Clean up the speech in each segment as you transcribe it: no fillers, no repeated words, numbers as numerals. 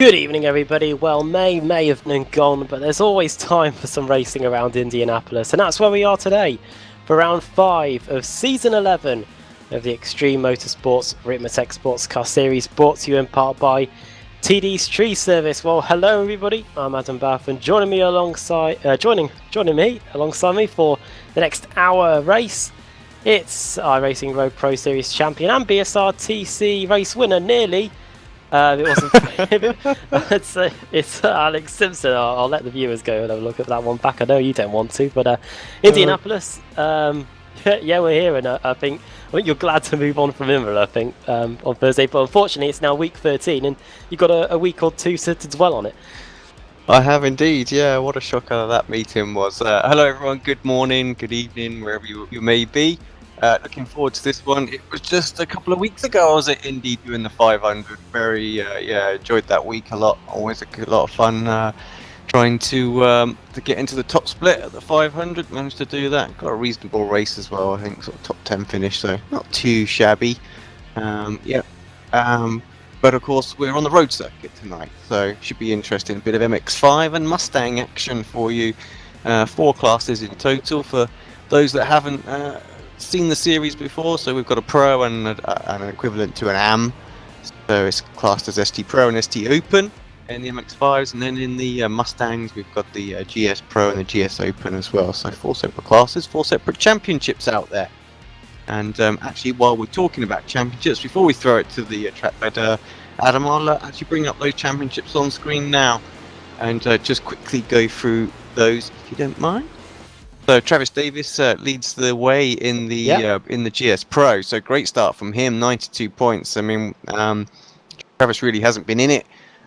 Good evening, everybody. Well, May have been gone, but there's always time for some racing around Indianapolis, and that's where we are today for round 5 of season 11 of the Extreme Motorsports Ricmotech Sports Car Series, brought to you in part by TD's Tree Service. Well, hello everybody. I'm Adam Bath, and joining me alongside me for the next hour race, it's iRacing Road Pro Series champion and BSR TC race winner, nearly. It wasn't. It's Alex Simpson. I'll let the viewers go and have a look at that one back. I know you don't want to, but Indianapolis. Yeah, we're here, and I think you're glad to move on from Imola. I think on Thursday, but unfortunately, it's now week 13, and you've got a week or two to dwell on it. I have indeed. Yeah, what a shocker that meeting was. Hello, everyone. Good morning, good evening, wherever you may be. Looking forward to this one. It was just a couple of weeks ago I was at Indy doing the 500. Very, enjoyed that week a lot. Always a lot of fun trying to get into the top split at the 500. Managed to do that. Got a reasonable race as well. I think sort of top 10 finish, so not too shabby. But of course we're on the road circuit tonight, so should be interesting. A bit of MX-5 and Mustang action for you. 4 classes in total for those that haven't seen the series before. So we've got a Pro and an equivalent to an AM, so it's classed as ST Pro and ST Open in the MX-5s, and then in the Mustangs we've got the GS Pro and the GS Open as well. So 4 separate classes, 4 separate championships out there. And actually, while we're talking about championships, before we throw it to the trackbed, Adam, I'll actually bring up those championships on screen now and just quickly go through those if you don't mind. So Travis Davis leads the way in the GS Pro. So great start from him, 92 points. I mean, Travis really hasn't been in it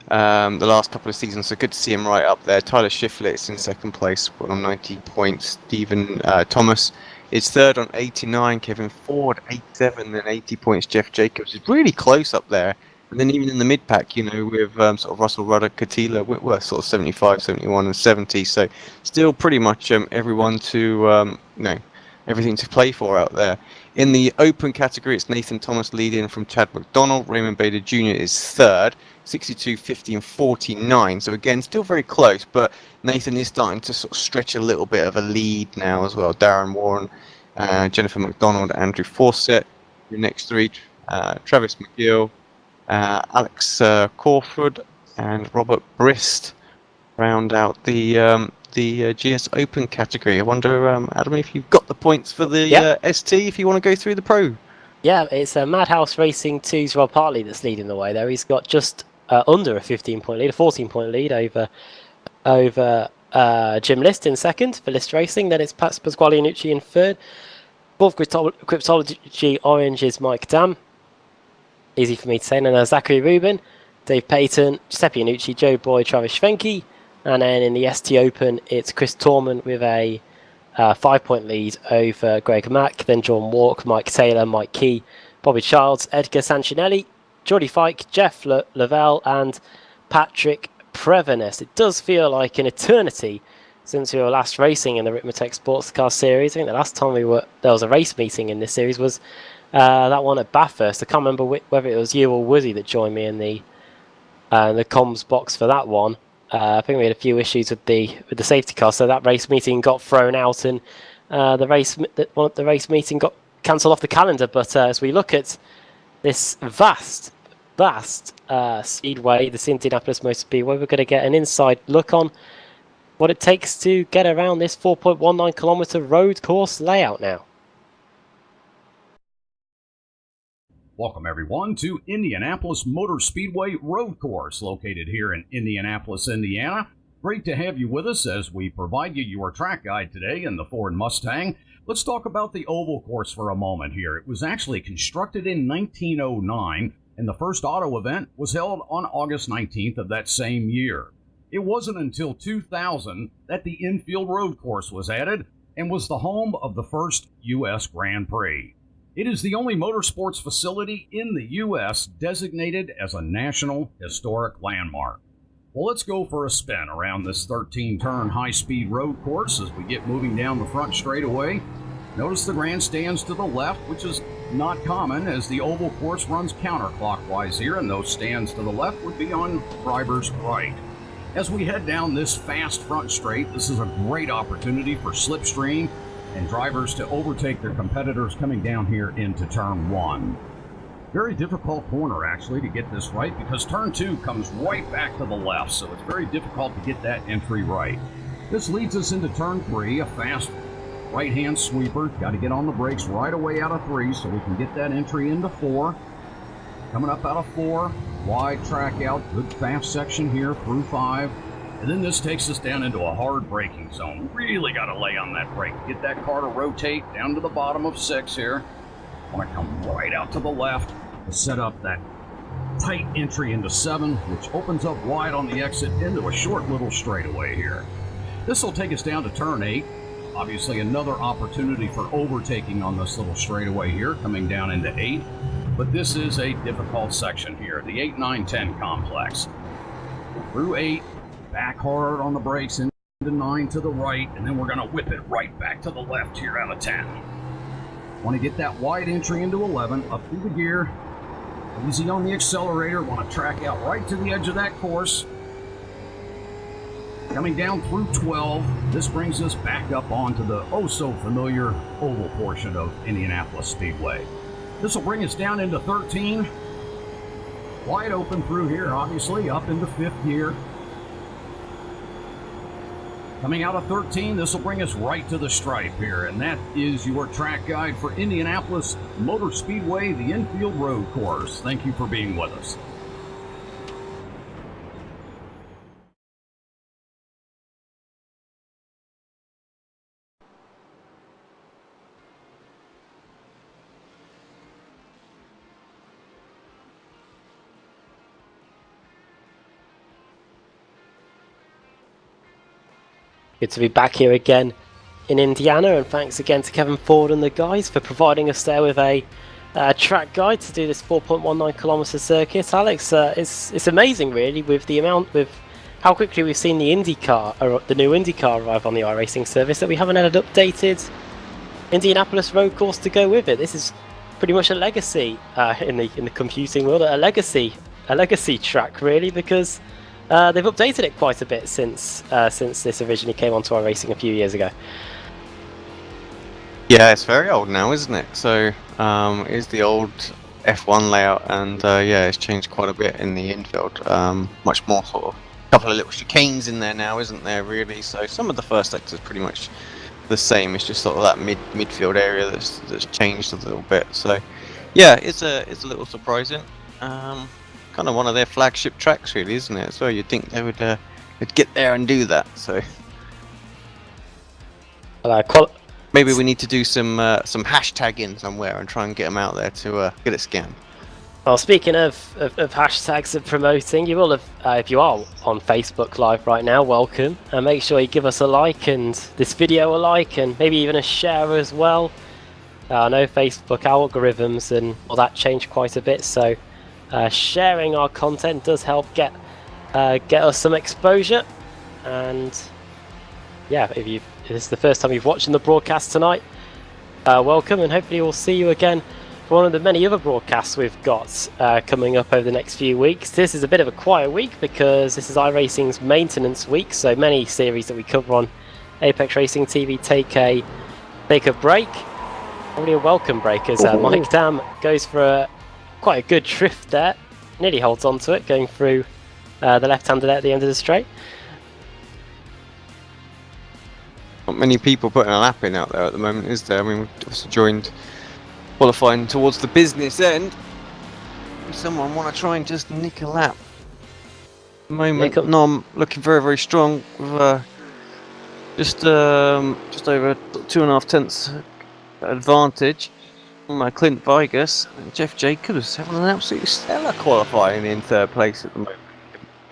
the last couple of seasons, so good to see him right up there. Tyler Shiflett's in second place on 90 points. Stephen Thomas is third on 89. Kevin Ford 87 and 80 points. Jeff Jacobs is really close up there. And then even in the mid-pack, with sort of Russell Rudder, Katila, Whitworth, sort of 75, 71 and 70. So still pretty much everyone to, everything to play for out there. In the open category, it's Nathan Thomas leading from Chad McDonald. Raymond Bader Jr. is third, 62, 50 and 49. So again, still very close, but Nathan is starting to sort of stretch a little bit of a lead now as well. Darren Warren, Jennifer McDonald, Andrew Fawcett, your next 3, Travis McGill, Alex Corford and Robert Brist round out the GS Open category. I wonder, Adam, if you've got the points for the ST, if you want to go through the Pro. Yeah, it's Madhouse Racing 2's Rob Hartley that's leading the way there. He's got just under a 15-point lead, a 14-point lead over Jim List in second for List Racing. Then it's Pat Pasquale-Nucci in third. Fourth, Cryptology Orange is Mike Dam. Easy for me to say. And then Zachary Rubin, Dave Payton, Giuseppe Nucci, Joe Boyd, Travis Schwenke. And then in the ST Open, it's Chris Torman with a 5-point lead over Greg Mack. Then John Walk, Mike Taylor, Mike Key, Bobby Childs, Edgar Sancinelli, Jordy Fike, Jeff Lavelle, and Patrick Prevenis. It does feel like an eternity since we were last racing in the Ricmotech Sports Car Series. I think the last time there was a race meeting in this series was that one at Bathurst. I can't remember whether it was you or Woody that joined me in the comms box for that one. I think we had a few issues with the safety car, so that race meeting got thrown out, and the race meeting got cancelled off the calendar. But as we look at this vast speedway, the Indianapolis Motor Speedway, we're going to get an inside look on what it takes to get around this 4.19 kilometer road course layout now. Welcome, everyone, to Indianapolis Motor Speedway Road Course, located here in Indianapolis, Indiana. Great to have you with us as we provide you your track guide today in the Ford Mustang. Let's talk about the oval course for a moment here. It was actually constructed in 1909, and the first auto event was held on August 19th of that same year. It wasn't until 2000 that the infield road course was added and was the home of the first U.S. Grand Prix. It is the only motorsports facility in the U.S. designated as a National Historic Landmark. Well, let's go for a spin around this 13-turn high-speed road course as we get moving down the front straightaway. Notice the grandstands to the left, which is not common, as the oval course runs counterclockwise here, and those stands to the left would be on driver's right. As we head down this fast front straight, this is a great opportunity for slipstream and drivers to overtake their competitors coming down here into turn 1. Very difficult corner, actually, to get this right, because turn 2 comes right back to the left, so it's very difficult to get that entry right. This leads us into turn 3, a fast right-hand sweeper. Got to get on the brakes right away out of 3 so we can get that entry into 4. Coming up out of 4, wide track out, good fast section here through 5. And then this takes us down into a hard braking zone. Really got to lay on that brake. Get that car to rotate down to the bottom of 6 here. Want to come right out to the left to set up that tight entry into 7, which opens up wide on the exit into a short little straightaway here. This will take us down to turn 8. Obviously another opportunity for overtaking on this little straightaway here, coming down into 8. But this is a difficult section here, the 8, 9, 10 complex. Through 8, back hard on the brakes into 9 to the right, and then we're going to whip it right back to the left here out of 10. Want to get that wide entry into 11, up through the gear. Easy on the accelerator, want to track out right to the edge of that course. Coming down through 12, this brings us back up onto the oh-so-familiar oval portion of Indianapolis Speedway. This will bring us down into 13. Wide open through here, obviously, up into 5th gear. Coming out of 13, this will bring us right to the stripe here, and that is your track guide for Indianapolis Motor Speedway, the infield road course. Thank you for being with us. Good to be back here again in Indiana, and thanks again to Kevin Ford and the guys for providing us there with a track guide to do this 4.19 kilometer circuit. Alex, it's amazing really with how quickly we've seen the IndyCar, or the new IndyCar arrive on the iRacing service, that we haven't had an updated Indianapolis road course to go with it. This is pretty much a legacy in the computing world, a legacy track really, because they've updated it quite a bit since this originally came onto iRacing a few years ago. Yeah, it's very old now, isn't it? So it's the old F1 layout, and yeah, it's changed quite a bit in the infield. Much more sort of a couple of little chicanes in there now, isn't there? Really. So some of the first sector's pretty much the same. It's just sort of that midfield area that's changed a little bit. So yeah, it's a little surprising. Kind of one of their flagship tracks, really, isn't it? So you'd think they would they'd get there and do that. So maybe we need to do some hashtagging somewhere and try and get them out there to get it scanned. Well, speaking of hashtags and promoting, you will have, if you are on Facebook Live right now, welcome, and make sure you give us a like and this video a like, and maybe even a share as well. I know Facebook algorithms and all that changed quite a bit, so sharing our content does help get us some exposure. And yeah, if this is the first time you've watched the broadcast tonight, welcome, and hopefully we'll see you again for one of the many other broadcasts we've got coming up over the next few weeks. This is a bit of a quiet week because this is iRacing's maintenance week, so many series that we cover on Apex Racing TV take a break. Probably a welcome break as Mike Dam goes for quite a good drift there, nearly holds on to it, going through the left-hander there at the end of the straight. Not many people putting a lap in out there at the moment, is there? I mean, we've also joined qualifying towards the business end. Someone want to try and just nick a lap? At the moment, Nom looking very, very strong with just over 2.5 tenths advantage on Clint Vigas, and Jeff Jacobs having an absolutely stellar qualifying in 3rd place at the moment.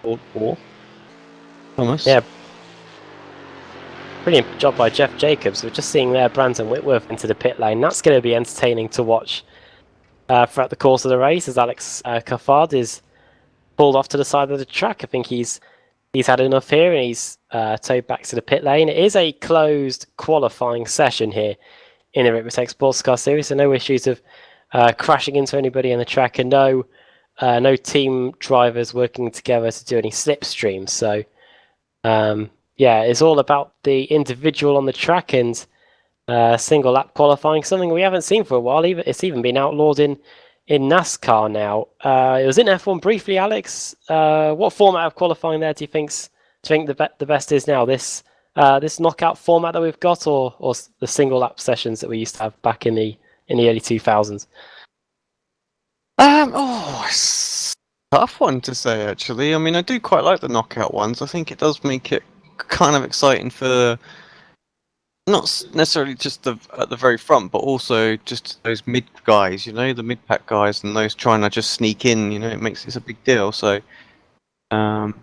Fourth. Thomas. Yeah. Brilliant job by Jeff Jacobs. We're just seeing there Brandon Whitworth into the pit lane. That's going to be entertaining to watch throughout the course of the race as Alex Coffard is pulled off to the side of the track. I think he's had enough here and he's towed back to the pit lane. It is a closed qualifying session here in the Ricmotech Sports Car Series, so no issues of crashing into anybody on the track, and no team drivers working together to do any slipstreams. So yeah, it's all about the individual on the track and single lap qualifying, something we haven't seen for a while. It's even been outlawed in NASCAR now. It was in F1 briefly, Alex. What format of qualifying there do you think the best is now? This knockout format that we've got, or the single lap sessions that we used to have back in the early 2000s? It's a tough one to say, actually. I mean, I do quite like the knockout ones. I think it does make it kind of exciting for not necessarily just at the very front, but also just those mid guys, the mid pack guys, and those trying to just sneak in. It's a big deal. So, for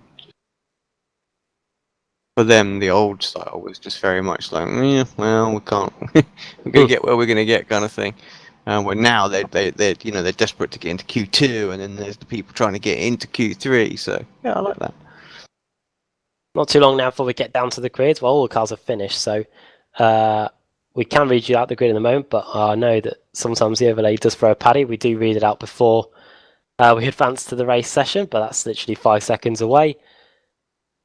them, the old style was just very much like, yeah, well, we can't, we're gonna get where we're gonna get, kind of thing. Where now they're desperate to get into Q2, and then there's the people trying to get into Q3. So yeah, I like that. Not too long now before we get down to the grid. Well, all the cars are finished, so we can read you out the grid in a moment, but I know that sometimes the overlay does throw a paddy. We do read it out before we advance to the race session, but that's literally 5 seconds away. You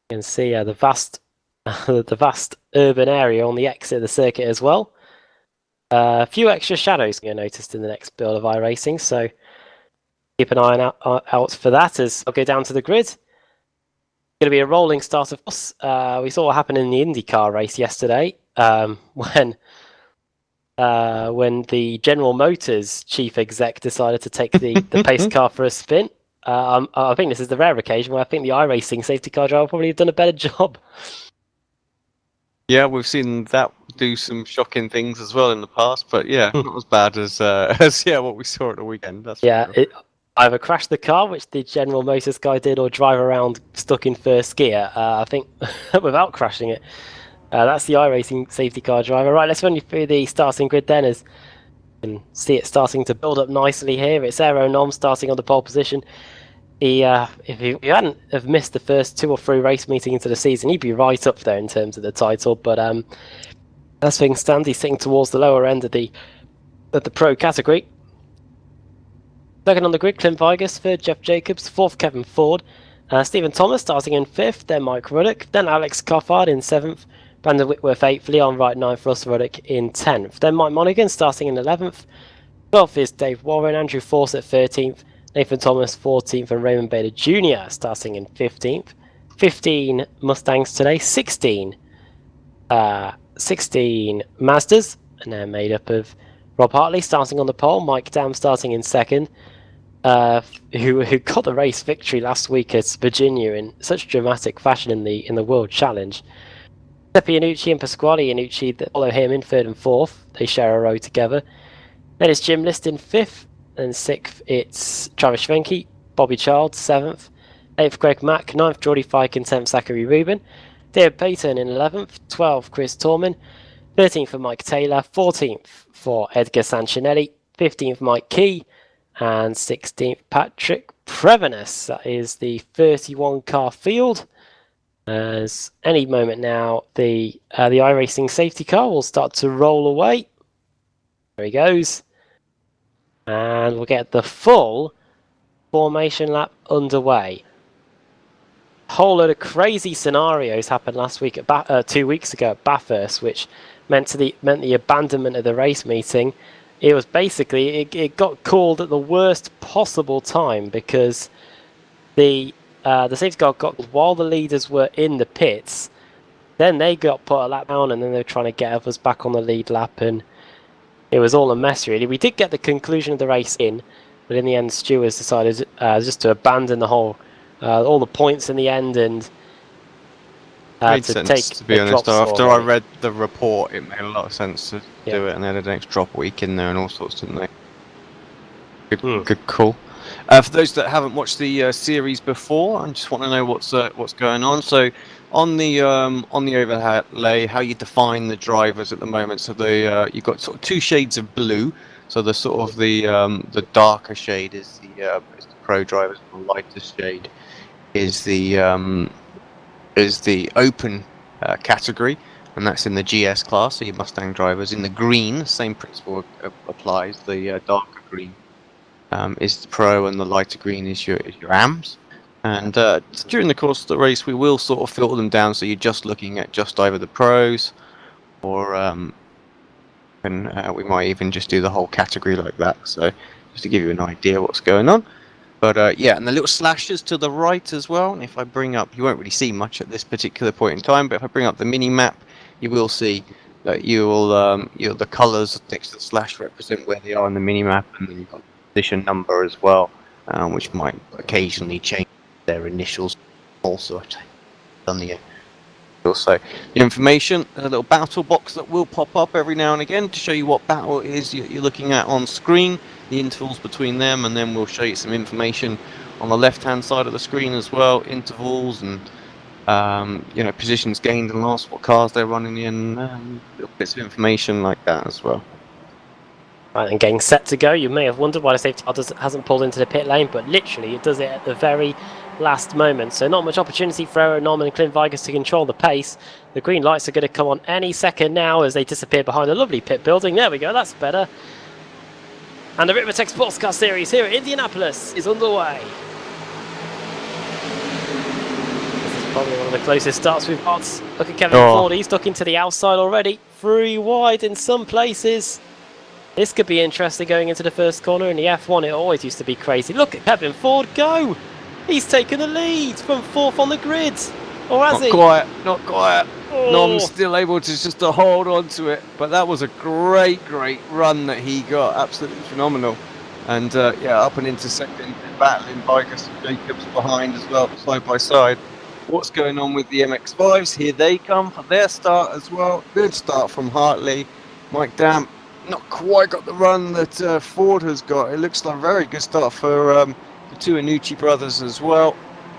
can see the vast urban area on the exit of the circuit as well. A few extra shadows you'll notice in the next build of iRacing, so keep an eye out for that as I'll go down to the grid. It's going to be a rolling start, of course. We saw what happened in the IndyCar race yesterday when the General Motors chief exec decided to take the pace car for a spin. I think this is the rare occasion where I think the iRacing safety car driver probably have done a better job. Yeah, we've seen that do some shocking things as well in the past, but yeah, not as bad as what we saw at the weekend. That's it either crash the car, which the General Motors guy did, or drive around stuck in first gear. I think without crashing it. That's the iRacing safety car driver. Right, let's run you through the starting grid then, as you can see it starting to build up nicely here. It's Aero Nom starting on the pole position. If you hadn't have missed the first 2 or 3 race meetings of the season, he'd be right up there in terms of the title. But as things stand, he's sitting towards the lower end of the pro category. Second on the grid, Clint Vigus. Third, Jeff Jacobs. Fourth, Kevin Ford. Stephen Thomas starting in 5th. Then Mike Ruddock. Then Alex Coffard in 7th. Brandon Whitworth 8th. Leon Wright 9th. Russ Ruddock in 10th. Then Mike Monaghan starting in 11th. 12th is Dave Warren. Andrew Fawcett 13th. Nathan Thomas 14th, and Raymond Bader Jr. starting in 15th. 15 Mustangs today, 16 Mazdas, and they're made up of Rob Hartley starting on the pole, Mike Dam starting in 2nd, who got the race victory last week at Virginia in such dramatic fashion in the World Challenge. Giuseppe Iannucci and Pasquale Iannucci that follow him in 3rd and 4th. They share a row together. Then it's Jim List in 5th. And 6th, it's Travis Schwenke, Bobby Child, 7th. 8th, Greg Mack, 9th, Geordie Fike, and 10th, Zachary Rubin. David Payton in 11th. 12th, Chris Torman. 13th for Mike Taylor. 14th for Edgar Sanchinelli. 15th, Mike Key. And 16th, Patrick Prevenis. That is the 31-car field. As any moment now, the iRacing safety car will start to roll away. There he goes. And we'll get the full formation lap underway. A whole load of crazy scenarios happened last week at 2 weeks ago at Bathurst, which meant the abandonment of the race meeting. It was basically it got called at the worst possible time because the safety car got while the leaders were in the pits. Then they got put a lap down, and then they were trying to get others back on the lead lap, and it was all a mess, really. We did get the conclusion of the race in, but in the end, stewards decided just to abandon the whole, all the points in the end, and made sense, to be honest. After I read the report, it made a lot of sense to do it, and they had an extra drop week in there and all sorts, didn't they? Good call. For those that haven't watched the series before, I just want to know what's going on. So, on the overlay, how you define the drivers at the moment. So you've got sort of 2 shades of blue. So the sort of the darker shade is the pro drivers, and the lighter shade is the open category, and that's in the GS class. So your Mustang drivers. In the green, same principle applies. The darker green is the pro, and the lighter green is your AMs. And during the course of the race, we will sort of filter them down, so you're just looking at just either the pros, or we might even just do the whole category like that. So just to give you an idea what's going on. But yeah, and the little slashes to the right as well. And if I bring up, you won't really see much at this particular point in time, but if I bring up the mini map, you will see that the colours next to the slash represent where they are on the mini map, and then you've got the position number as well, which might occasionally change their initials also. I've done the so the information, a little battle box that will pop up every now and again to show you what battle it is you're looking at on screen, the intervals between them, and then we'll show you some information on the left hand side of the screen as well, intervals and positions gained and lost, what cars they're running in, little bits of information like that as well. Right, and getting set to go. You may have wondered why the safety car hasn't pulled into the pit lane, but literally it does it at the very last moment. So not much opportunity for Aaron Norman and Clint Vigus to control the pace. The green lights are going to come on any second now as they disappear behind a lovely pit building. There we go, that's better. And the Ricmotech Sports Car Series here at Indianapolis is underway. This is probably one of the closest starts we've got. Look at Kevin Ford, he's stuck into the outside already. 3 wide in some places. This could be interesting going into the first corner. In the F1 it always used to be crazy. Look at Kevin Ford go! He's taken the lead from 4th on the grid. Or has he? Not quite. Oh. Nom's still able to just to hold on to it, but that was a great run that he got. Absolutely phenomenal. And yeah, up and into second, battling Vigus and Jacobs behind as well, side by side. What's going on with the MX-5s? Here they come for their start as well. Good start from Hartley. Mike Damp not quite got the run that Ford has got. It looks like a very good start for the two Annucci brothers as well.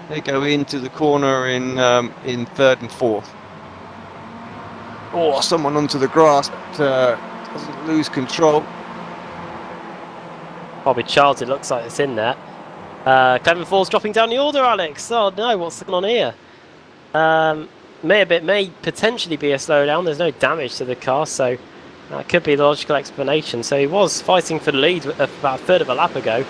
They go into the corner in 3rd and 4th. Oh, someone onto the grass, but doesn't lose control. Bobby Charles, it looks like it's in there. Kevin Ford's dropping down the order, Alex. Oh no, what's going on here? May potentially be a slowdown. There's no damage to the car, so that could be the logical explanation. So he was fighting for the lead about a third of a lap ago,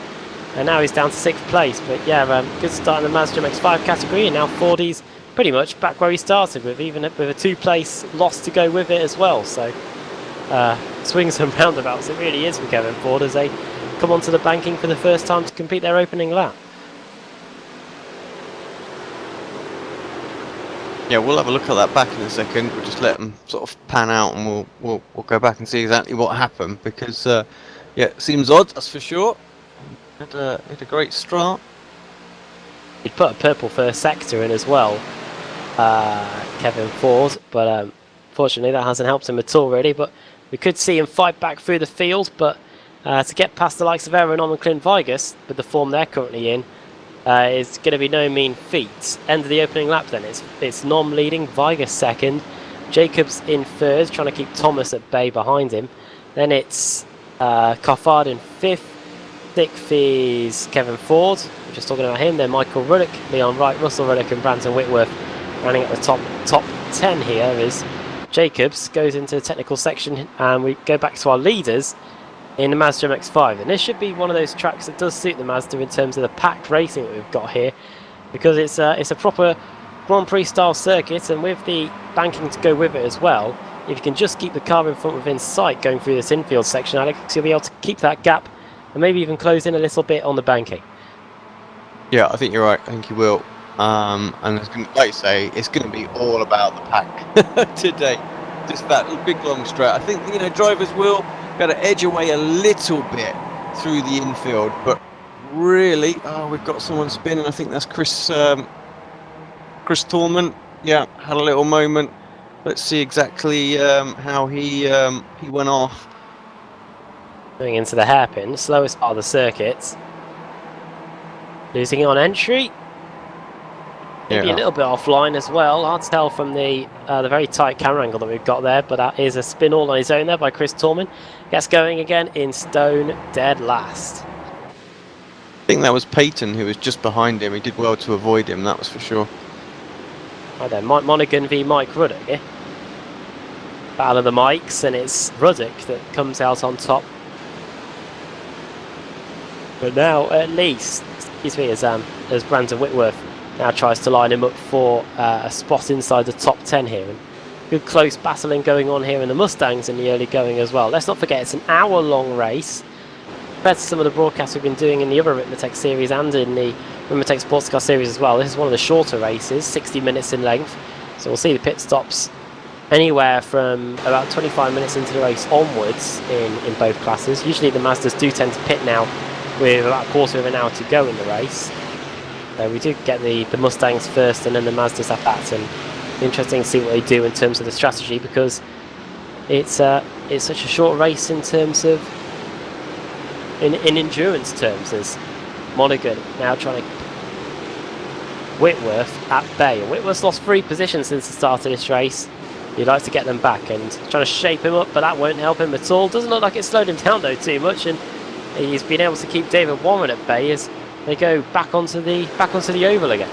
and now he's down to 6th place. But yeah, good start in the Mazda MX-5 category, and now Fordy's pretty much back where he started with, even with a 2-place loss to go with it as well. So swings and roundabouts it really is for Kevin Ford as they come onto the banking for the first time to complete their opening lap. Yeah, we'll have a look at that back in a second. We'll just let them sort of pan out, and we'll go back and see exactly what happened, because yeah, it seems odd, that's for sure. Had a great start. He put a purple first sector in as well, Kevin Ford, but fortunately that hasn't helped him at all really. But we could see him fight back through the field, but to get past the likes of Aaron and Clint Vigus with the form they're currently in is going to be no mean feat. End of the opening lap then. It's Nom leading, Vigus second, Jacobs in 3rd, trying to keep Thomas at bay behind him. Then it's Coffard in 5th, 6th is Kevin Ford, we're just talking about him. Then Michael Ruddock, Leon Wright, Russell Ruddock and Brandon Whitworth. Running at the top 10 here is Jacobs. Goes into the technical section, and we go back to our leaders in the Mazda MX-5, and this should be one of those tracks that does suit the Mazda in terms of the packed racing that we've got here, because it's a proper Grand Prix style circuit, and with the banking to go with it as well, if you can just keep the car in front within sight going through this infield section, Alex, you'll be able to keep that gap and maybe even close in a little bit on the banking. Yeah, I think you're right. I think you will. And it's gonna, like you say, it's going to be all about the pack today. Just that big long straight. I think drivers will got to edge away a little bit through the infield, but really, we've got someone spinning. I think that's Chris Tallman. Yeah, had a little moment. Let's see exactly how he went off. Going into the hairpin, slowest part of the circuit. Losing it on entry. Maybe a little bit offline as well. Hard to tell from the very tight camera angle that we've got there, but that is a spin all on his own there by Chris Tallman. Gets going again in stone dead last. I think that was Peyton who was just behind him. He did well to avoid him, that was for sure. Right then, Mike Monaghan v Mike Ruddock here. Battle of the mics, and it's Ruddock that comes out on top. But now, at least, excuse me, as Brandon Whitworth now tries to line him up for a spot inside the top 10 here. And good close battling going on here in the Mustangs in the early going as well. Let's not forget it's an hour-long race. Compared to some of the broadcasts we've been doing in the other Ricmotech series and in the Ricmotech Sports Car series as well, this is one of the shorter races, 60 minutes in length. So we'll see the pit stops anywhere from about 25 minutes into the race onwards in both classes. Usually the Mazdas do tend to pit now with about a quarter of an hour to go in the race. So we do get the Mustangs first and then the Mazdas after that, and it's interesting to see what they do in terms of the strategy, because it's such a short race in terms of in endurance terms. As Monaghan now trying to Whitworth at bay, and Whitworth's lost 3 positions since the start of this race. He'd like to get them back and trying to shape him up, but that won't help him at all. Doesn't look like it slowed him down though too much, and he's been able to keep David Warren at bay as they go back onto the oval again.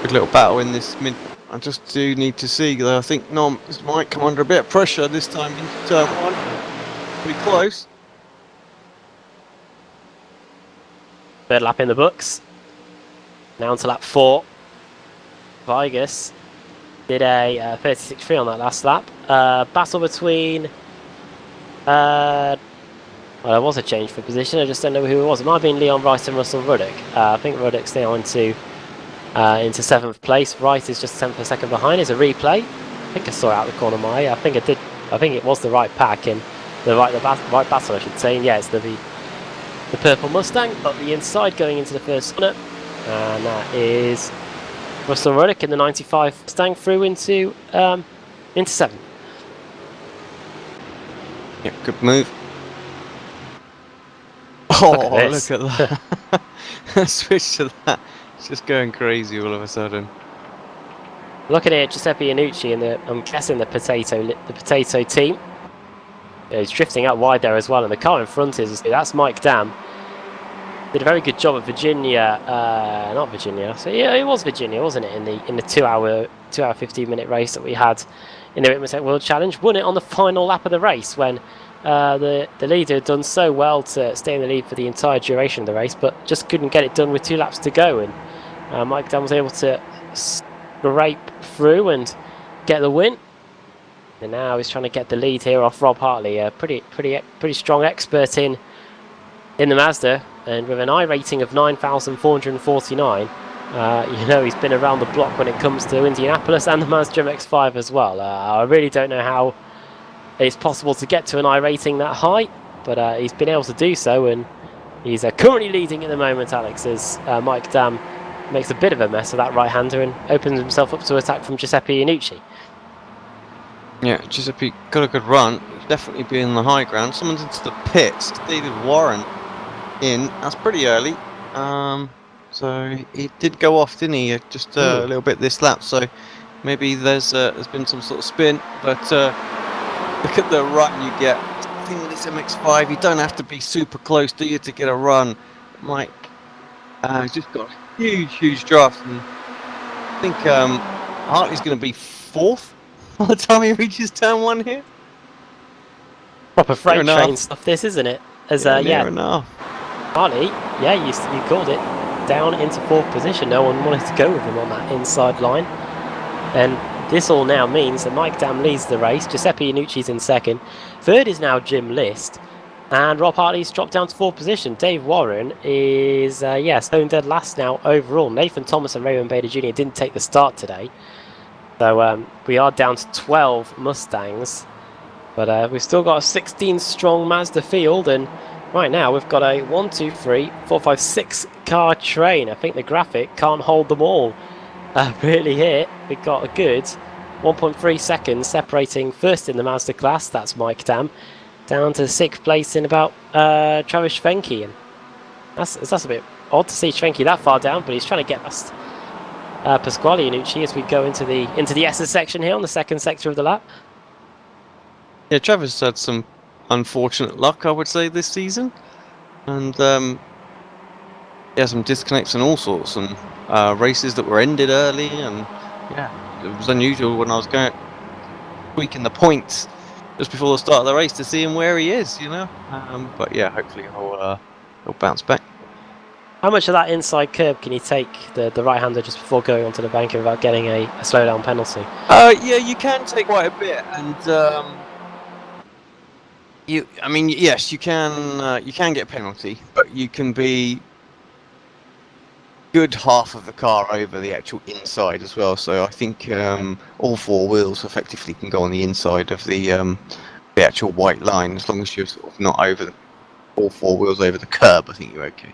Good little battle in this mid. I just do need to see, though. I think Nom might come under a bit of pressure this time into turn 1. Pretty close. Third lap in the books. Now onto lap 4. Vigus did a 36.3 on that last lap. Battle between... well, there was a change for position. I just don't know who it was. It might have been Leon Wright and Russell Ruddock. I think Ruddock's now into 7th place. Wright is just 10th per second behind. Is a replay. I think I saw it out the corner of my eye. I think I did. I think it was the right pack and the right battle, I should say. And yeah, it's the purple Mustang up the inside going into the first corner, and that is Russell Ruddock in the 95 Mustang through into 7th. Yeah, good move. Oh, Look look at that. Switch to that. It's just going crazy all of a sudden. Looking at Giuseppe Iannucci and I'm guessing the potato team. Yeah, he's drifting out wide there as well, and the car in front that's Mike Dam. Did a very good job at Virginia, not Virginia. So yeah, it was Virginia, wasn't it? In the 2 hour 15-minute race that we had in the Ricmotech World Challenge. Won it on the final lap of the race when the leader had done so well to stay in the lead for the entire duration of the race, but just couldn't get it done with 2 laps to go. And Mike Dunn was able to scrape through and get the win. And now he's trying to get the lead here off Rob Hartley, a pretty strong expert in the Mazda, and with an I rating of 9,449. You know, he's been around the block when it comes to Indianapolis and the Mazda MX-5 as well. I really don't know how it's possible to get to an I rating that high, but he's been able to do so, and he's currently leading at the moment, Alex, as Mike Dam makes a bit of a mess of that right-hander and opens himself up to attack from Giuseppe Iannucci. Yeah, Giuseppe got a good run. Definitely be in the high ground. Someone's into the pits. David Warren in. That's pretty early. So he did go off, didn't he? Just a little bit this lap. So maybe there's been some sort of spin. But look at the run you get. I think with this MX-5, you don't have to be super close, do you, to get a run. Mike has just got a huge draft. And I think Hartley's going to be 4th by the time he reaches turn 1 here. Proper freight train stuff, this, isn't it? As near enough. Hartley, yeah, you called it, down into 4th position. No one wanted to go with him on that inside line, and this all now means that Mike Dam leads the race. Giuseppe Iannucci's in 2nd. 3rd is now Jim List, and Rob Hartley's dropped down to 4th position. Dave Warren is stone dead last now overall. Nathan Thomas and Raymond Bader Jr. didn't take the start today. So we are down to 12 Mustangs, but we've still got a 16-strong Mazda field, and right now we've got a 1, 2, 3, 4, 5, 6 car train. I think the graphic can't hold them all really here. We've got a good 1.3 seconds separating first in the Mazda class, that's Mike Dam, down to 6th place in about Travis Schwenke. And that's a bit odd to see Schwenke that far down, but he's trying to get past Pasquale Iannucci as we go into the S's section here on the 2nd sector of the lap. Yeah, Travis had some unfortunate luck, I would say, this season, and some disconnects and all sorts, and races that were ended early, and yeah, it was unusual when I was going tweaking the points just before the start of the race to see him where he is, you know. But yeah, hopefully he'll bounce back. How much of that inside curb can you take the right-hander just before going onto the banking without getting a slowdown penalty? Yeah, you can take quite a bit, and I mean, yes, you can get a penalty, but you can be good half of the car over the actual inside as well. So I think all four wheels effectively can go on the inside of the actual white line, as long as you're sort of not over all four wheels over the curb. I think you're okay.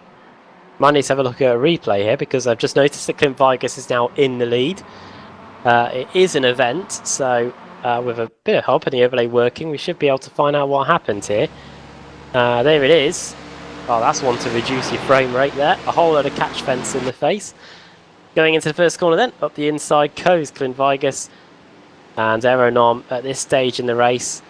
Might need to have a look at a replay here, because I've just noticed that Clint Vigus is now in the lead. It is an event, so with a bit of help and the overlay working, we should be able to find out what happened here. There it is. Oh, that's one to reduce your frame rate there. A whole load of catch fence in the face. Going into the first corner then, up the inside goes Clint Vigus. And Aeronom at this stage in the race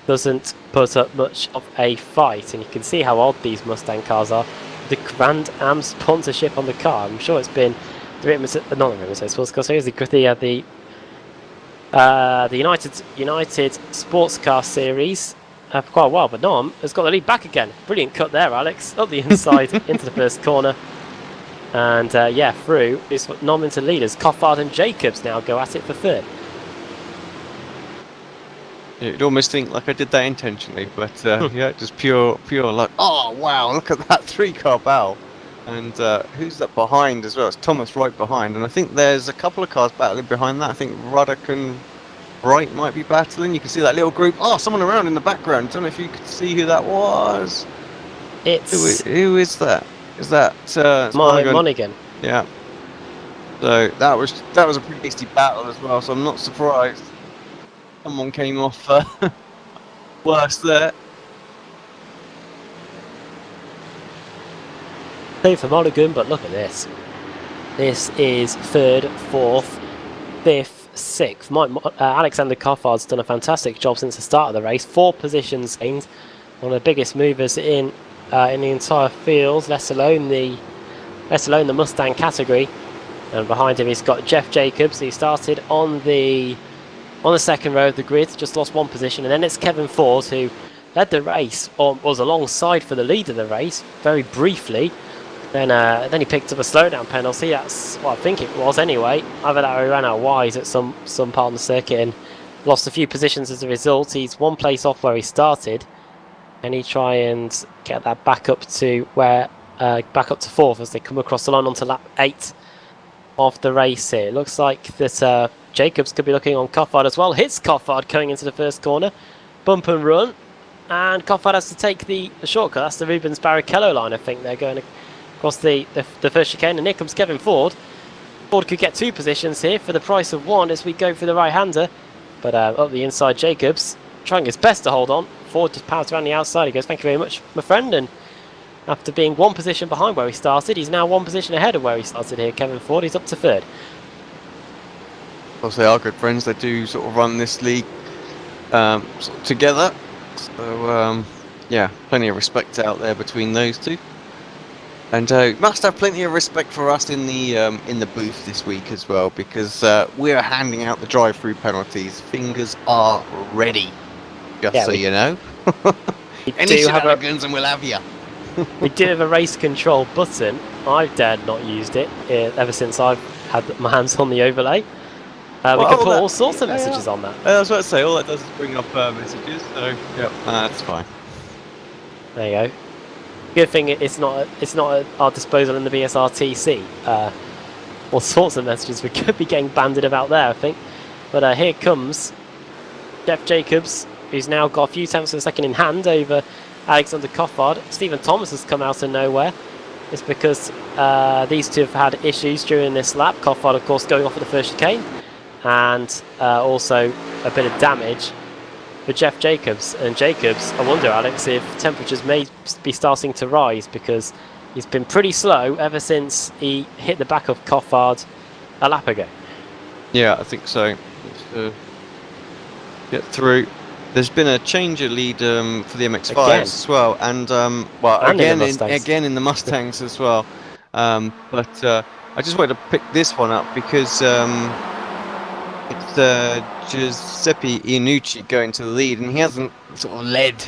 doesn't put up much of a fight. And you can see how odd these Mustang cars are. The Grand Am sponsorship on the car. I'm sure it's been the Ricmotech, not the Ricmotech Sports Car Series, the United Sports Car Series for quite a while. But Nom has got the lead back again. Brilliant cut there, Alex. Up the inside into the first corner. And yeah, through is Nom into leaders. Coffard and Jacobs now go at it for third. You'd almost think like I did that intentionally, but yeah, just pure luck. Oh wow, look at that 3-car battle. And who's that behind as well? It's Thomas right behind, and I think there's a couple of cars battling behind that. I think Ruddock and Wright might be battling. You can see that little group. Oh, someone around in the background. I don't know if you could see who that was. It's who is that? Is that Monaghan? Yeah. So that was a pretty hasty battle as well. So I'm not surprised someone came off worse there. Same for Monaghan, but look at this. This is third, fourth, fifth, sixth. Alexander Coffard's done a fantastic job since the start of the race. 4 positions gained. One of the biggest movers in the entire field, let alone the Mustang category. And behind him he's got Jeff Jacobs, who started on the second row of the grid, just lost 1 position, and then it's Kevin Ford, who led the race, or was alongside for the lead of the race, very briefly. Then he picked up a slowdown penalty. That's what I think it was anyway. Either that or he ran out wide at some part of the circuit and lost a few positions as a result. He's 1 place off where he started, and he try and get that back up to fourth as they come across the line onto lap 8 of the race here. It looks like that Jacobs could be looking on Coffard as well. Hits Coffard going into the first corner. Bump and run. And Coffard has to take the shortcut. That's the Rubens Barrichello line, I think. They're going across the first chicane. And here comes Kevin Ford. Ford could get 2 positions here for the price of 1 as we go for the right-hander. But up the inside, Jacobs trying his best to hold on. Ford just powers around the outside. He goes, "Thank you very much, my friend." And after being 1 position behind where he started, he's now 1 position ahead of where he started here. Kevin Ford, he's up to third. Of course, they are good friends. They do sort of run this league sort of together. So yeah, plenty of respect out there between those two. And must have plenty of respect for us in the booth this week as well, because we are handing out the drive-through penalties. Fingers are ready, just so you know. Any shenanigans and we'll have you. We do have a race control button. I've dared not used it ever since I've had my hands on the overlay. We can put all sorts of messages on that. I was about to say, all that does is bring up messages, so yeah, that's fine. There you go. Good thing it's not at our disposal in the BSRTC. All sorts of messages we could be getting banded about there, I think. But here comes Jeff Jacobs, who's now got a few tenths of a second in hand over Alexander Coffard. Stephen Thomas has come out of nowhere. It's because these two have had issues during this lap. Coffard, of course, going off at the first chicane, and also a bit of damage for Jeff Jacobs. And Jacobs, I wonder, Alex, if temperatures may be starting to rise, because he's been pretty slow ever since he hit the back of Coffard a lap ago. Yeah, I think so. Let's get through. There's been a change of lead for the MX-5s as well, and again in the Mustangs as well. But I just wanted to pick this one up because It's Giuseppe Iannucci going to the lead, and he hasn't sort of led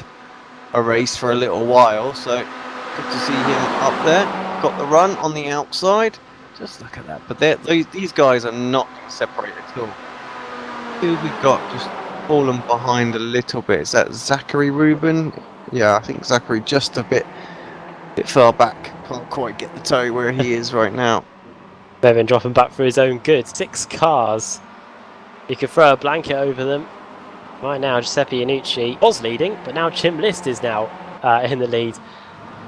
a race for a little while, so good to see him up there. Got the run on the outside. Just look at that. But these guys are not separated at all. Who we got just fallen behind a little bit? Is that Zachary Rubin? Yeah, I think Zachary just a bit far back. Can't quite get the toe where he is right now. Bevan dropping back for his own good. 6 cars. You could throw a blanket over them. Right now, Giuseppe Iannucci was leading, but now Jim List is now in the lead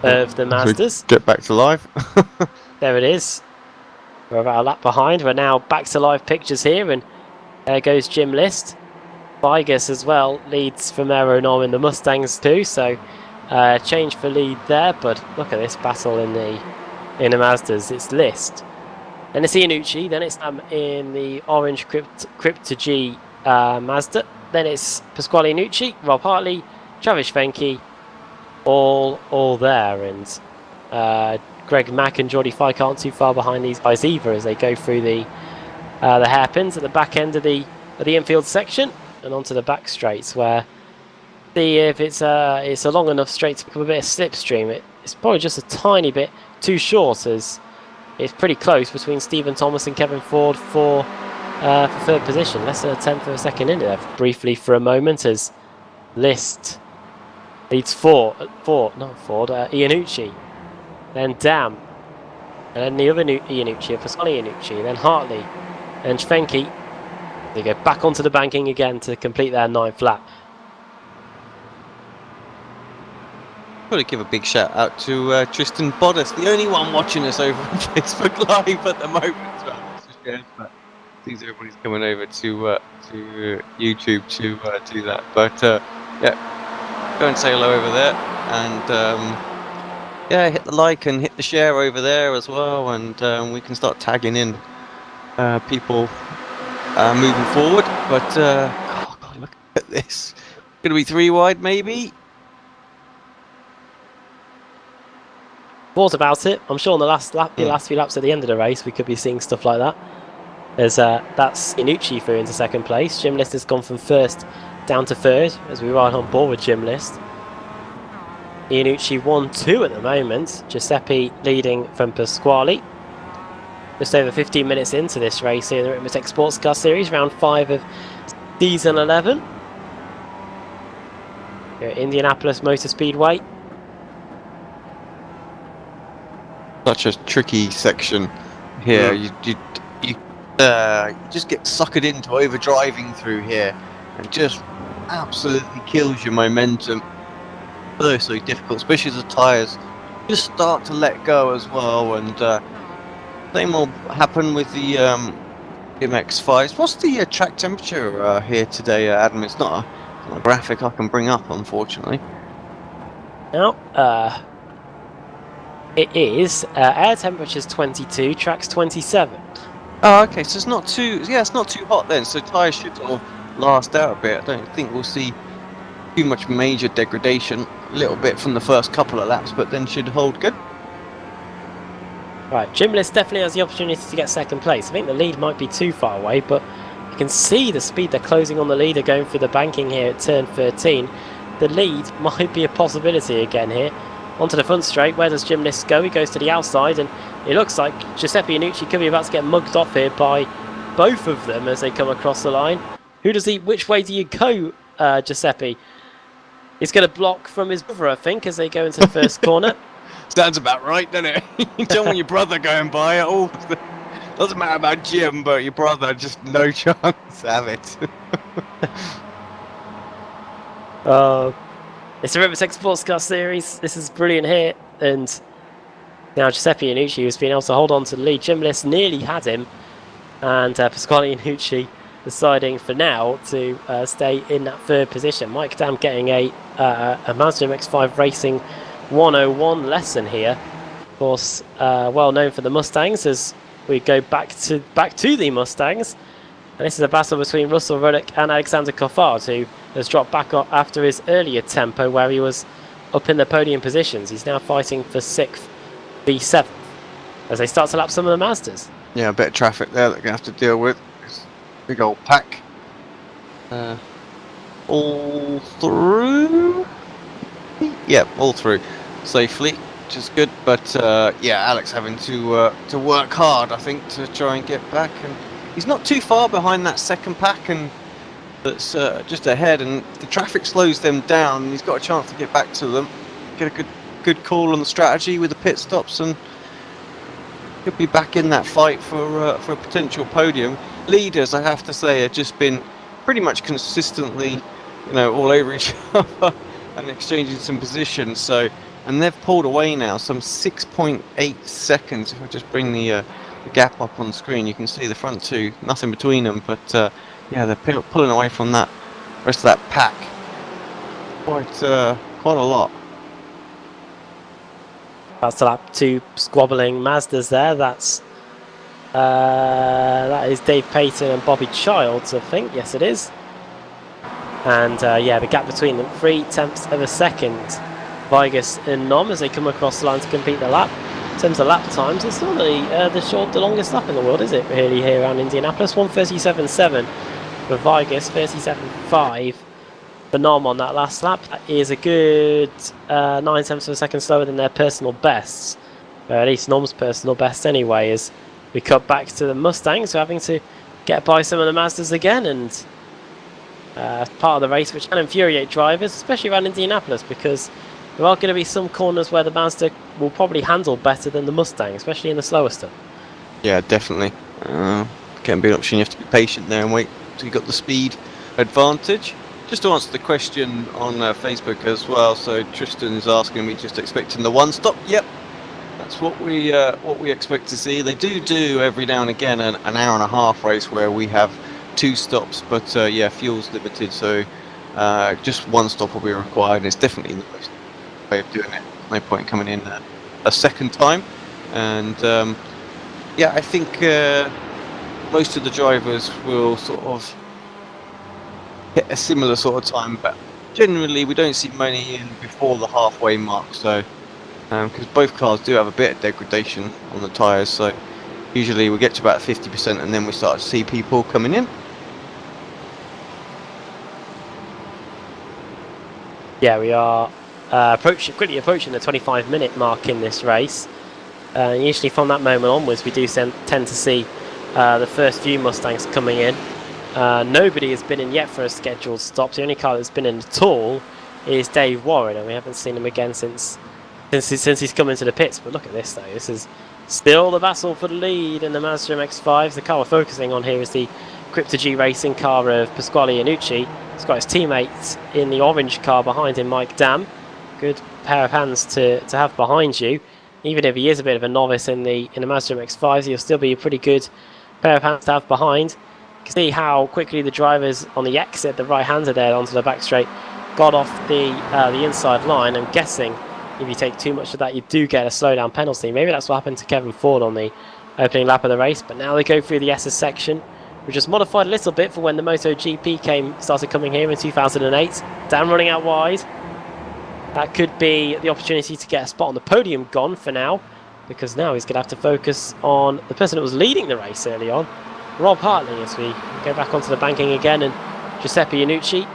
of the Mazdas. Get back to life. There it is. We're about a lap behind. We're now back to live pictures here, and there goes Jim List. Vigas as well leads from Aeronom in the Mustangs too, so change for lead there. But look at this battle in the Mazdas. It's List, then it's Iannucci, then it's in the orange Crypto G Mazda. Then it's Pasquale Iannucci, Rob Hartley, Travis Fenke, all there, and Greg Mack and Geordie Fike aren't too far behind these guys either as they go through the hairpins at the back end of the infield section and onto the back straights, where see if it's a long enough straight to become a bit of slipstream. It's probably just a tiny bit too short, as it's pretty close between Stephen Thomas and Kevin Ford for third position. Less than a tenth of a second into there briefly for a moment as List leads Iannucci, then Dam, and then the other Iannucci, Pasquale Iannucci, then Hartley and Fenke. They go back onto the banking again to complete their 9th lap. Probably give a big shout out to Tristan Boddas, the only one watching us over on Facebook Live at the moment. But seems everybody's coming over to YouTube to do that. But yeah, go and say hello over there, and yeah, hit the like and hit the share over there as well, and we can start tagging in people moving forward. But oh God, look at this. Gonna be 3 wide maybe. Thought about it. I'm sure on the last few laps at the end of the race, we could be seeing stuff like that. As that's Iannucci through into 2nd place. Jim List has gone from 1st down to 3rd as we ride on board with Jim List. Iannucci 1-2 at the moment. Giuseppe leading from Pasquale. Just over 15 minutes into this race here in the Ricmotech Sports Car Series, round 5 of season 11. Here at Indianapolis Motor Speedway. Such a tricky section here. You just get suckered into overdriving through here, and just absolutely kills your momentum. So difficult, especially as the tyres just start to let go as well. And same will happen with the MX-5s. What's the track temperature here today, Adam? It's not a graphic I can bring up, unfortunately. Now, it is air temperature's 22, track's 27. Oh, okay, so it's not too hot then. So tyres should sort of last out a bit. I don't think we'll see too much major degradation. A little bit from the first couple of laps, but then should hold good. Right, Jim List definitely has the opportunity to get 2nd place. I think the lead might be too far away, but you can see the speed they're closing on the leader going through the banking here at turn 13. The lead might be a possibility again here. Onto the front straight, where does Jim List go? He goes to the outside, and it looks like Giuseppe Iannucci could be about to get mugged off here by both of them as they come across the line. Which way do you go, Giuseppe? He's going to block from his brother, I think, as they go into the first corner. Sounds about right, doesn't it? You don't want your brother going by at all. Doesn't matter about Jim, but your brother, just no chance. Have it. It's a Ricmotech Sports Car Series. This is brilliant here, and now Giuseppe Iannucci has been able to hold on to the lead. Jim List nearly had him, and Pasquale Iannucci deciding for now to stay in that 3rd position. Mike Dam getting a Mazda MX-5 Racing 101 lesson here. Of course, well known for the Mustangs, as we go back to the Mustangs. And this is a battle between Russell Ruddock and Alexander Coffard, who has dropped back after his earlier tempo where he was up in the podium positions. He's now fighting for 6th v 7th as they start to lap some of the Mazdas. Yeah, a bit of traffic there that they're going to have to deal with. Big old pack. All through? Yeah, all through safely, which is good. But yeah, Alex having to work hard, I think, to try and get back. And he's not too far behind that second pack, and that's just ahead. And the traffic slows them down, and he's got a chance to get back to them. Get a good call on the strategy with the pit stops, and could be back in that fight for a potential podium. Leaders, I have to say, have just been pretty much consistently, all over each other and exchanging some positions. So, and they've pulled away now some 6.8 seconds. If I just bring the gap up on the screen, you can see the front two, nothing between them. But yeah, they're pulling away from that rest of that pack quite a lot. That's the lap 2 squabbling Mazdas there. That is Dave Payton and Bobby Childs, I think. Yes, it is. And yeah, the gap between them, 0.3 of a second. Vigus and Nom as they come across the line to complete the lap. In terms of lap times, it's not the longest lap in the world, is it, really, here around Indianapolis? 1:37.7 for Vigus, 37.5 for Nom on that last lap. That is a good 0.9 of a second slower than their personal bests. At least Nom's personal best anyway, as we cut back to the Mustangs, who are having to get by some of the Mazdas again, and part of the race which can infuriate drivers, especially around Indianapolis, because there are going to be some corners where the Mazda will probably handle better than the Mustang, especially in the slower stuff. Yeah, definitely. Can be an option. You have to be patient there and wait till you got the speed advantage. Just to answer the question on Facebook as well. So Tristan is asking me, just expecting the one stop. Yep, that's what we expect to see. They do every now and again an hour and a half race where we have 2 stops, but yeah, fuel's limited, so just 1 stop will be required. And it's definitely the best way of doing it. No point coming in a second time. And yeah, I think most of the drivers will sort of hit a similar sort of time, but generally we don't see many in before the halfway mark. So because both cars do have a bit of degradation on the tyres, so usually we get to about 50% and then we start to see people coming in. Yeah, we are quickly approaching the 25-minute mark in this race. Usually from that moment onwards, we do tend to see the first few Mustangs coming in. Nobody has been in yet for a scheduled stop. The only car that's been in at all is Dave Warren, and we haven't seen him again since he's come into the pits. But look at this, though. This is still the battle for the lead in the Mazda MX-5s. The car we're focusing on here is the Crypto G Racing car of Pasquale Iannucci. He's got his teammate in the orange car behind him, Mike Dam. Good pair of hands to have behind you. Even if he is a bit of a novice in the Mazda MX-5s, he'll still be a pretty good pair of hands to have behind. You can see how quickly the drivers on the exit, the right-hander there onto the back straight, got off the inside line. I'm guessing if you take too much of that, you do get a slowdown penalty. Maybe that's what happened to Kevin Ford on the opening lap of the race. But now they go through the SS section, which is modified a little bit for when the MotoGP started coming here in 2008. Dan running out wide. That could be the opportunity to get a spot on the podium gone for now, because now he's going to have to focus on the person that was leading the race early on, Rob Hartley, as we go back onto the banking again. And Giuseppe Iannucci,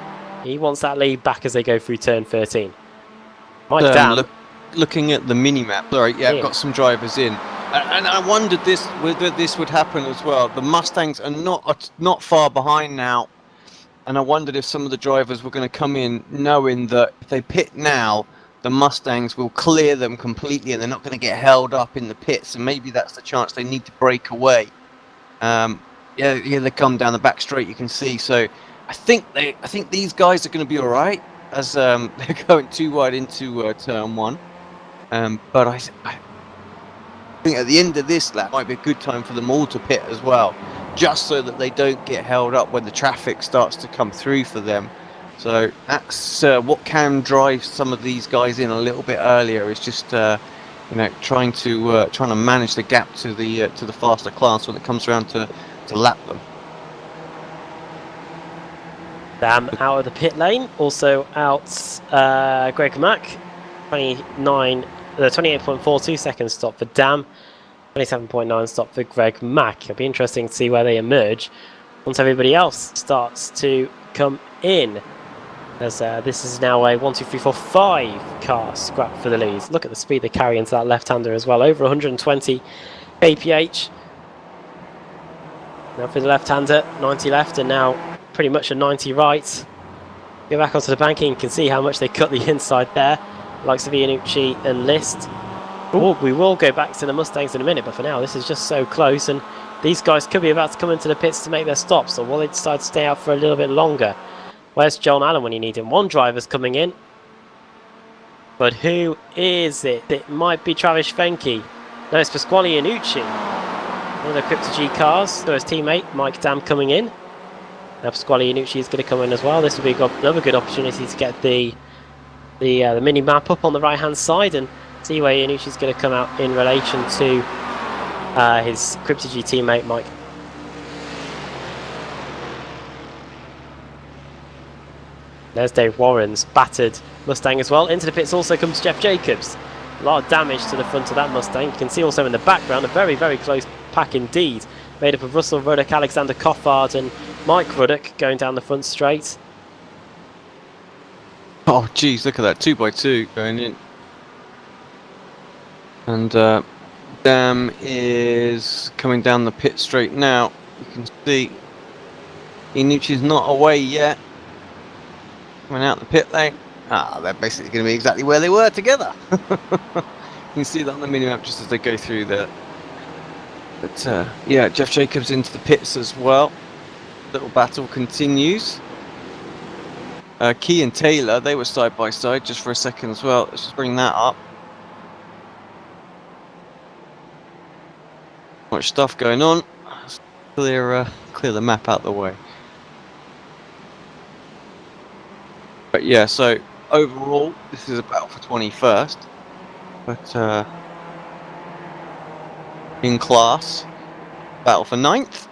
he wants that lead back as they go through turn 13. Mike Dam. Looking at the mini-map, sorry, yeah, I've got some drivers in. And I wondered whether this would happen as well. The Mustangs are not far behind now. And I wondered if some of the drivers were going to come in knowing that if they pit now, the Mustangs will clear them completely and they're not going to get held up in the pits. And maybe that's the chance they need to break away. Yeah, they come down the back straight, you can see. So I think these guys are going to be all right as they're going too wide into turn 1. But I think at the end of this lap might be a good time for them all to pit as well, just so that they don't get held up when the traffic starts to come through for them. So that's what can drive some of these guys in a little bit earlier, is just trying to manage the gap to the faster class when it comes around to lap them. Dam out of the pit lane. Also out Greg Mack, 28.42 second stop for Dam, 27.9 stop for Greg Mack. It'll be interesting to see where they emerge once everybody else starts to come in. As this is now a 1, 2, 3, 4, 5 car scrap for the lead. Look at the speed they carry into that left-hander as well. Over 120 kph. Now for the left-hander, 90 left and now pretty much a 90 right. Go back onto the banking, you can see how much they cut the inside there. Likes of Iannucci and List. Ooh, we will go back to the Mustangs in a minute, but for now this is just so close and these guys could be about to come into the pits to make their stops, or will they decide to stay out for a little bit longer? Where's John Allen when you need him? One driver's coming in. But who is it? It might be Travis Fenke. No, it's Pasquale Iannucci. One of the Crypto G cars. So his teammate, Mike Dam, coming in. Now Pasquale Iannucci is going to come in as well. This will be another good opportunity to get the mini map up on the right-hand side and see where Iannucci is going to come out in relation to his Crypto G teammate, Mike. There's Dave Warren's battered Mustang as well. Into the pits also comes Jeff Jacobs. A lot of damage to the front of that Mustang. You can see also in the background a very, very close pack indeed. Made up of Russell Ruddock, Alexander Coffard and Mike Ruddock going down the front straight. Oh, geez, look at that 2x2 going in. And Dam is coming down the pit straight now. You can see Iannucci's not away yet. Coming out the pit lane. They're basically going to be exactly where they were together. You can see that on the minimap just as they go through there. But yeah, Jeff Jacobs into the pits as well. Little battle continues. Key and Taylor, they were side by side just for a second as well. Let's just bring that up. Much stuff going on. Let's clear the map out the way. But yeah, so overall, this is a battle for 21st. But in class, battle for 9th.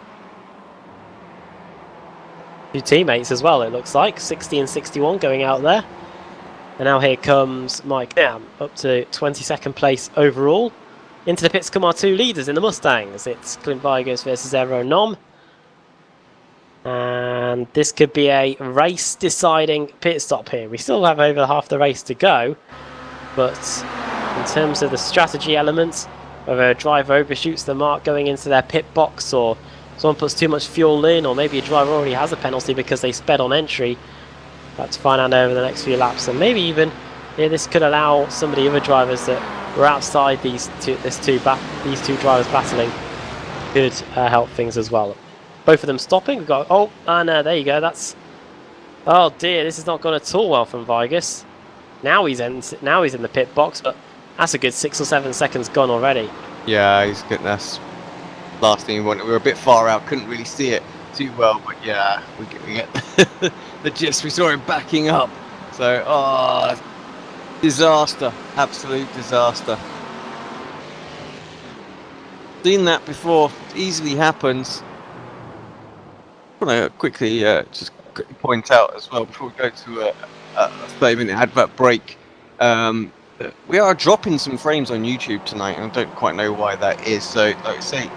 Two teammates as well, it looks like. 60 and 61 going out there. And now here comes Mike Dam, up to 22nd place overall. Into the pits come our two leaders in the Mustangs. It's Clint Vigos versus Aero Nom. And this could be a race-deciding pit stop here. We still have over half the race to go. But in terms of the strategy elements, whether a driver overshoots the mark going into their pit box, or someone puts too much fuel in, or maybe a driver already has a penalty because they sped on entry, that's to find out over the next few laps. And maybe even this could allow some of the other drivers that were outside these two drivers battling could help things as well. Both of them stopping. We've got there you go. That's oh dear. This has not gone at all well from Vigos. Now he's in the pit box, but that's a good 6 or 7 seconds gone already. Yeah, he's good. That's last thing we wanted. We were a bit far out, couldn't really see it too well, but yeah, we get the gist. We saw him backing up. So disaster, absolute disaster. Seen that before. It easily happens. I want to quickly just point out as well before we go to a 30-minute advert break. We are dropping some frames on YouTube tonight, and I don't quite know why that is. So, like I say,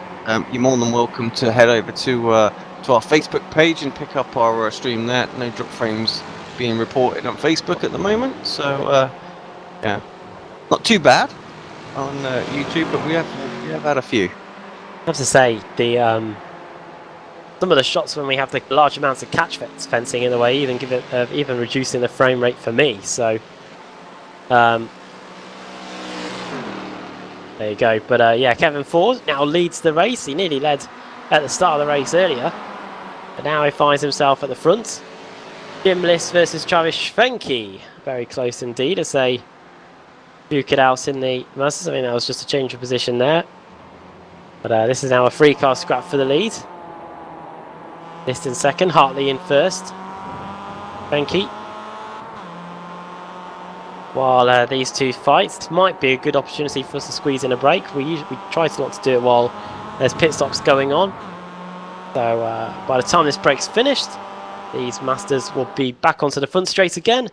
you're more than welcome to head over to our Facebook page and pick up our stream there. No drop frames being reported on Facebook at the moment, so yeah, not too bad on YouTube, but we have had a few. I have to say some of the shots when we have the large amounts of catch fencing in the way even reducing the frame rate for me. So there you go. But yeah, Kevin Ford now leads the race. He nearly led at the start of the race earlier, but now he finds himself at the front. Jim List versus Travis Fenke. Very close indeed as they duke it out in the Masters. I mean, that was just a change of position there. But this is now a free car scrap for the lead. List in second, Hartley in first. Fenke. While these two fight, it might be a good opportunity for us to squeeze in a break. We try not to do it while there's pit stops going on. So by the time this break's finished, these Masters will be back onto the front straight again,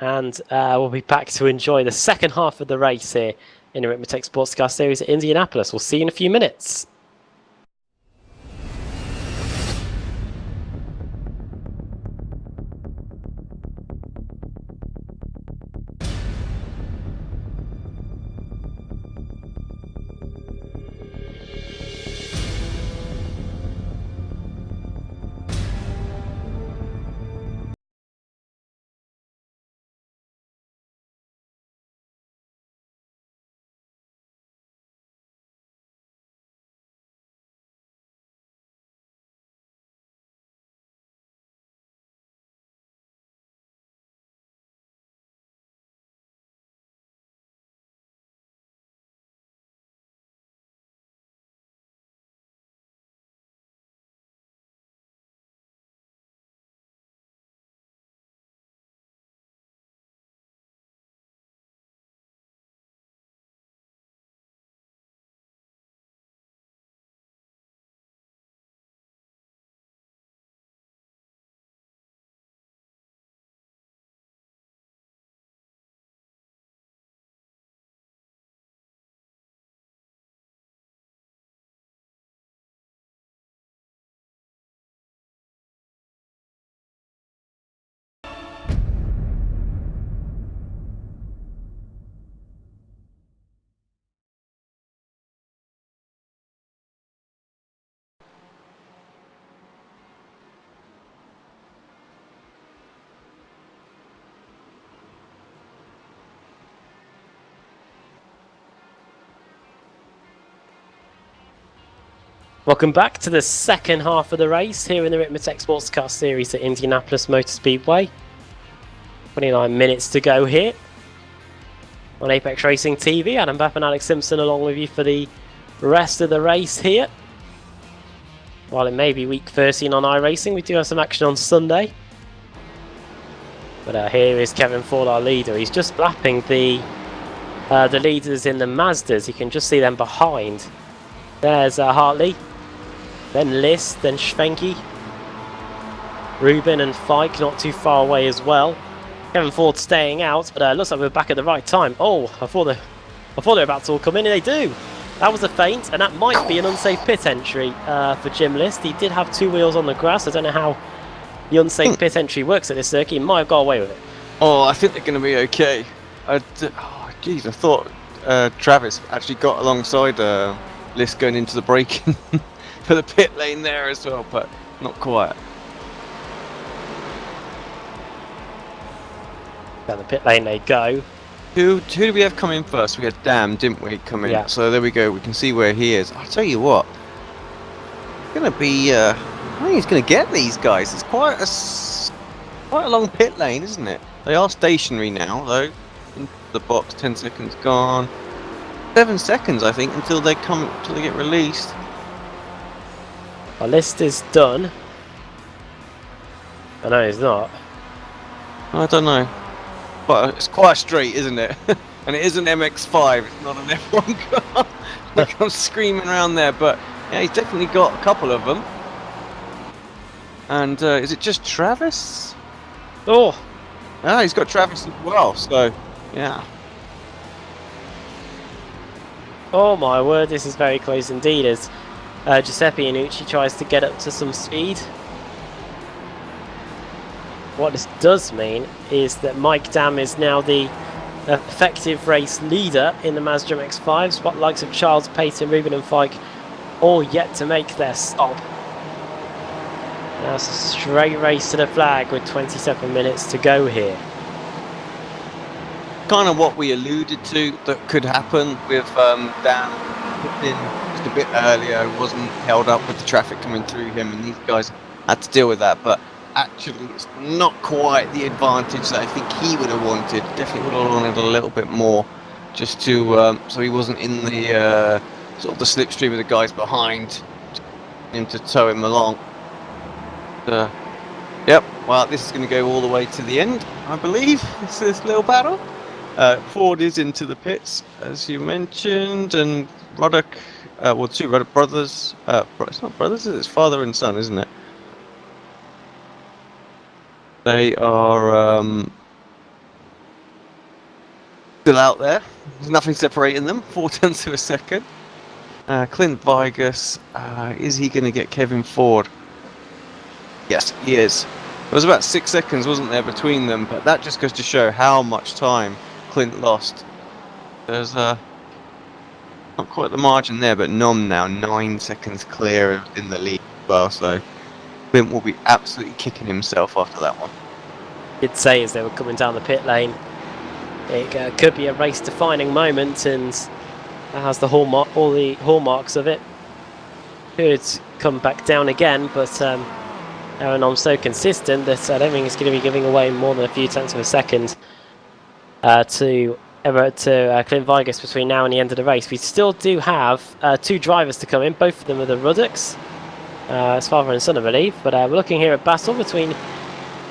and we'll be back to enjoy the second half of the race here in the Ricmotech Sports Car Series at Indianapolis. We'll see you in a few minutes. Welcome back to the second half of the race here in the Ricmotech Sportscar Series at Indianapolis Motor Speedway. 29 minutes to go here on Apex Racing TV. Adam Bapp and Alex Simpson along with you for the rest of the race here. While it may be week 13 on iRacing, we do have some action on Sunday. But here is Kevin Ford, our leader. He's just lapping the leaders in the Mazdas. You can just see them behind. There's Hartley, then List, then Schwenke, Rubin and Fike not too far away as well. Kevin Ford staying out, but looks like we're back at the right time. Oh, I thought they were about to all come in, and they do. That was a feint, and that might be an unsafe pit entry for Jim List. He did have two wheels on the grass. I don't know how the unsafe pit entry works at this circuit. He might have got away with it. Oh, I think they're going to be okay. I thought Travis actually got alongside List going into the braking for the pit lane there as well, but not quite. Down the pit lane they go. Who did we have come in first? We had Dam, didn't we, come in? Yeah. So there we go. We can see where he is. I'll tell you what. It's going to be... I think he's going to get these guys. It's quite a long pit lane, isn't it? They are stationary now, though. Into the box, 10 seconds gone. 7 seconds, I think, until they get released. Our list is done. I know he's not. I don't know. But it's quite straight, isn't it? And it is an MX-5. It's not an F1 car. Like I'm screaming around there, but yeah, he's definitely got a couple of them. And is it just Travis? Oh! Ah, he's got Travis as well, so yeah. Oh my word, this is very close indeed as Giuseppe Iannucci tries to get up to some speed. What this does mean is that Mike Dam is now the effective race leader in the Mazda MX-5s. What likes of Charles, Payton, Rubin and Fike all yet to make their stop. Now it's a straight race to the flag with 27 minutes to go here. Kind of what we alluded to that could happen with Dan in just a bit earlier. Wasn't held up with the traffic coming through him, and these guys had to deal with that. But actually, it's not quite the advantage that I think he would have wanted. Definitely would have wanted a little bit more, just to so he wasn't in the sort of the slipstream of the guys behind him to tow him along. Yep. Well, this is going to go all the way to the end, I believe. It's this little battle. Ford is into the pits, as you mentioned, and Ruddock, well, two Ruddock brothers. It's not brothers, it's father and son, isn't it? They are still out there. There's nothing separating them. 0.4 of a second. Clint Vigas, is he going to get Kevin Ford? Yes, he is. There was about 6 seconds, wasn't there, between them, but that just goes to show how much time Clint lost. There's not quite the margin there, but Nom now 9 seconds clear in the lead as well, so Clint will be absolutely kicking himself after that one. Did say as they were coming down the pit lane, it could be a race-defining moment, and that has the hallmark, all the hallmarks of it. Could come back down again, but Aaron Nom's so consistent that I don't think he's going to be giving away more than a few tenths of a second to Clint Vigas between now and the end of the race. We still do have two drivers to come in. Both of them are the Ruddocks. It's father and son, I believe. But we're looking here at battle between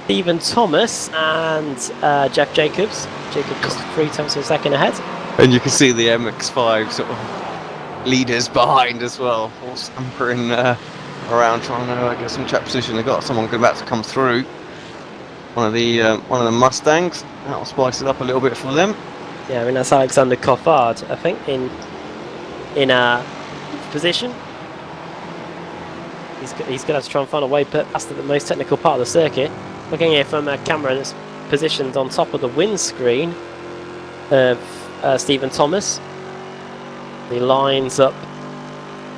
Stephen Thomas and Jeff Jacobs. Jacobs just 3 tenths of a second ahead. And you can see the MX-5 sort of leaders behind as well, all scampering around trying to get some track position. They've got someone about to come through. One of the Mustangs. That'll spice it up a little bit for them. Yeah, I mean that's Alexander Coffard, I think, in position. He's going to have to try and find a way past the most technical part of the circuit. Looking here from a camera that's positioned on top of the windscreen of Stephen Thomas. He lines up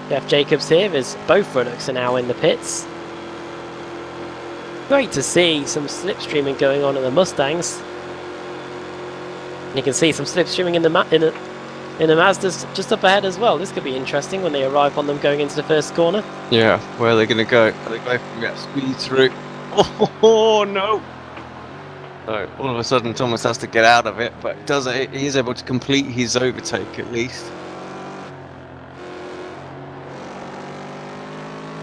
Jeff Jacobs here as both Ruddocks are now in the pits. Great to see some slipstreaming going on in the Mustangs. And you can see some slipstreaming in the in the Mazdas just up ahead as well. This could be interesting when they arrive on them going into the first corner. Yeah, where are they going to go? Are they going to get squeezed through? Oh no! So all of a sudden, Thomas has to get out of it, but he is able to complete his overtake at least.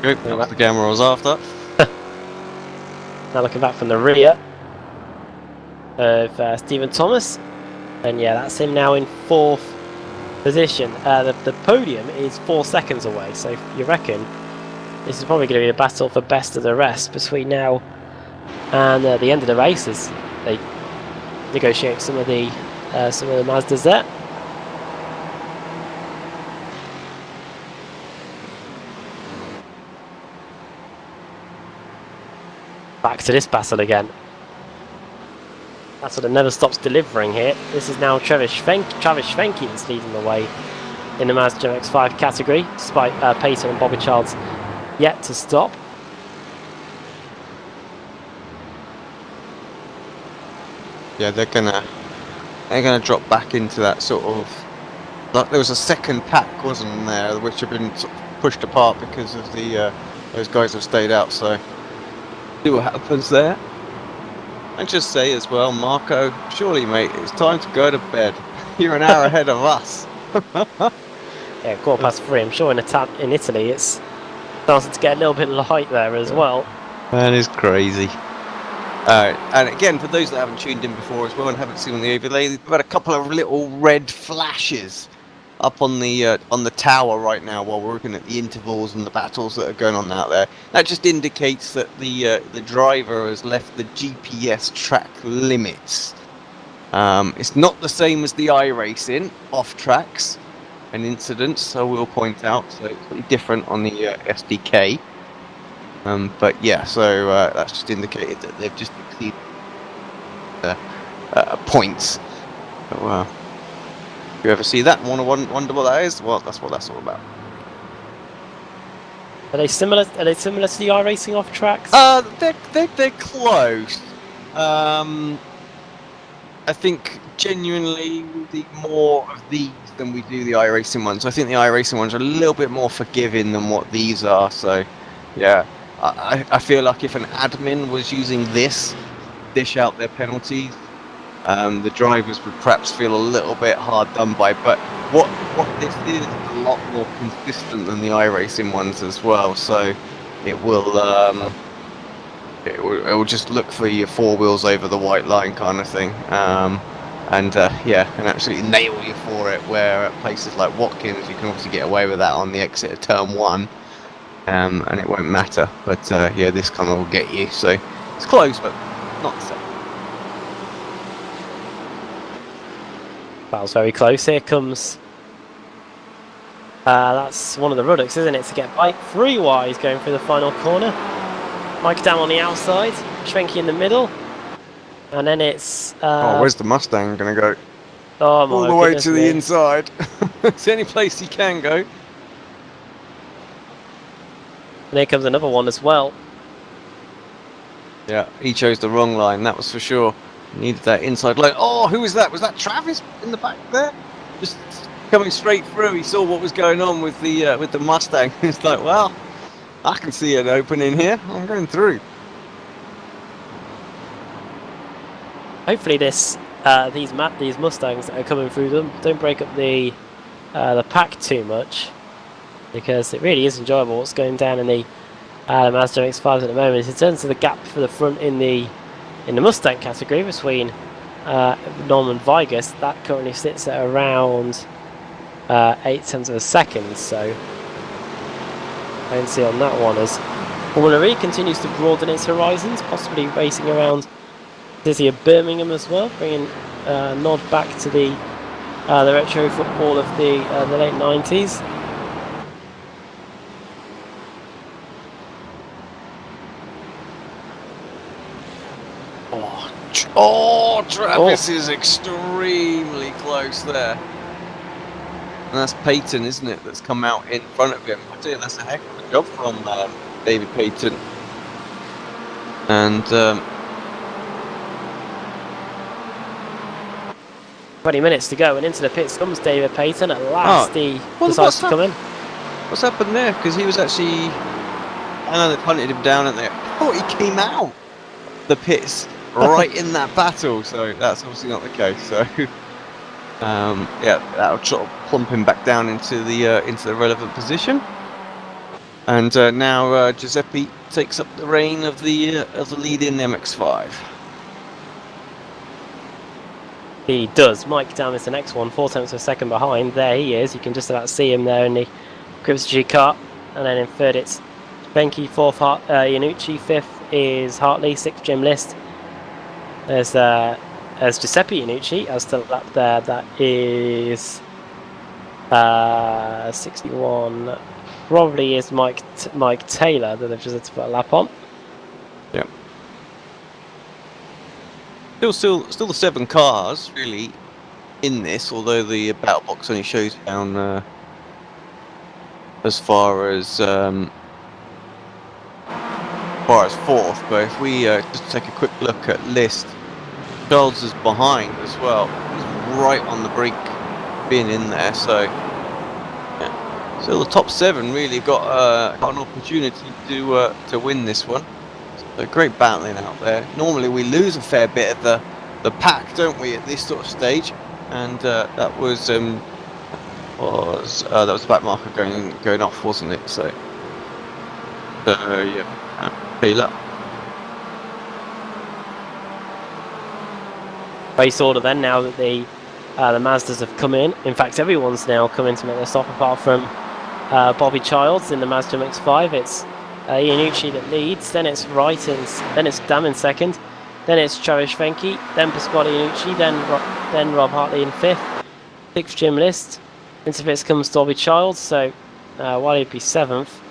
Good, that was the camera I was after. Now looking back from the rear of Stephen Thomas, and yeah, that's him now in 4th position. The podium is 4 seconds away, so you reckon this is probably going to be a battle for best of the rest between now and the end of the race as they negotiate some of the Mazdas there. Back to this battle again. That's what it never stops delivering here. This is now Travis Schwenke that's leading the way in the Mazda MX-5 category, despite Peyton and Bobby Childs yet to stop. Yeah, they're gonna drop back into that sort of. Like there was a second pack, wasn't there, which had been sort of pushed apart because of the those guys have stayed out. So see what happens there. And just say as well, Marco, surely mate, it's time to go to bed. You're an hour ahead of us. Yeah, 3:15. I'm sure in Italy it's starting to get a little bit light there as well. That is crazy. And again, for those that haven't tuned in before as well and haven't seen the overlay, we've got a couple of little red flashes up on the tower right now while we're looking at the intervals and the battles that are going on out there. That just indicates that the driver has left the GPS track limits. It's not the same as the iRacing off tracks and incidents, I will point out, so it's slightly different on the SDK. But yeah, so that's just indicated that they've just exceeded points. So, if you ever see that and wonder what that is, well, that's what that's all about. Are they similar? Are they similar to the iRacing off tracks? They're close. I think genuinely we need more of these than we do the iRacing ones. I think the iRacing ones are a little bit more forgiving than what these are. So, yeah, I feel like if an admin was using this, dish out their penalties, the drivers would perhaps feel a little bit hard done by. But what this is a lot more consistent than the iRacing ones as well. So it will it will just look for your 4 wheels over the white line kind of thing. And absolutely nail you for it. Where at places like Watkins, you can obviously get away with that on the exit of turn 1, and it won't matter. But yeah, this kind of will get you. So it's close, but not the same. That was very close. Here comes. That's one of the Ruddocks, isn't it? To get by 3 wide going through the final corner. Mike down on the outside, Schwenke in the middle, and then it's. Where's the Mustang going to go? Oh my! All the way to the inside. It's the only place he can go. And here comes another one as well. Yeah, he chose the wrong line. That was for sure. Needed that inside line. Oh, who was that? Was that Travis in the back there? Just coming straight through. He saw what was going on with the Mustang. It's like, well, I can see an opening here. I'm going through. Hopefully, these Mustangs that are coming through them don't break up the pack too much, because it really is enjoyable what's going down in the Mazda MX-5s at the moment. In terms of the gap for the front in the Mustang category between Norman Vigus, that currently sits at around 0.8 of a second. So I can see on that one as Formula E continues to broaden its horizons, possibly racing around the city of Birmingham as well, bringing nod back to the retro football of the late 90s. Oh, Travis is extremely close there. And that's Peyton, isn't it, that's come out in front of him. I tell you, that's a heck of a job from David Peyton. And 20 minutes to go, and into the pits comes David Payton. At last, he decides to come in. What's happened there? Because he was actually... I know they punted him down, and they thought he came out the pits right in that battle. So that's obviously not the case. So yeah, that'll sort of plump him back down into the relevant position. And now Giuseppe takes up the reign of the lead in MX5. He does. Mike Dam is the next one, 4 tenths of a second behind. There he is. You can just about see him there in the Grips G car. And then in third it's Benke, fourth Iannucci, fifth is Hartley, sixth Jim List. There's Giuseppe Iannucci as the lap there. That is 61. Probably is Mike Taylor that they've just had to put a lap on. Yeah. Still the 7 cars really in this, although the battle box only shows down as far as fourth. But if we just take a quick look at list, Charles is behind as well. He's right on the brink, being in there. So yeah. So the top 7 really got an opportunity to win this one. So great battling out there. Normally we lose a fair bit of the pack, don't we, at this sort of stage? And that was the back marker going off, wasn't it? So yeah, Taylor. Race order then, now that the Mazdas have come in. In fact, everyone's now come in to make their stop, apart from Bobby Childs in the Mazda MX-5. It's Iannucci that leads, then it's Wright, and then it's Dam in second, then it's Travis Fenke, then Pasquale Iannucci, then Rob Hartley in fifth, sixth Jim List. Into pits comes Bobby Childs, so while he'd be seventh,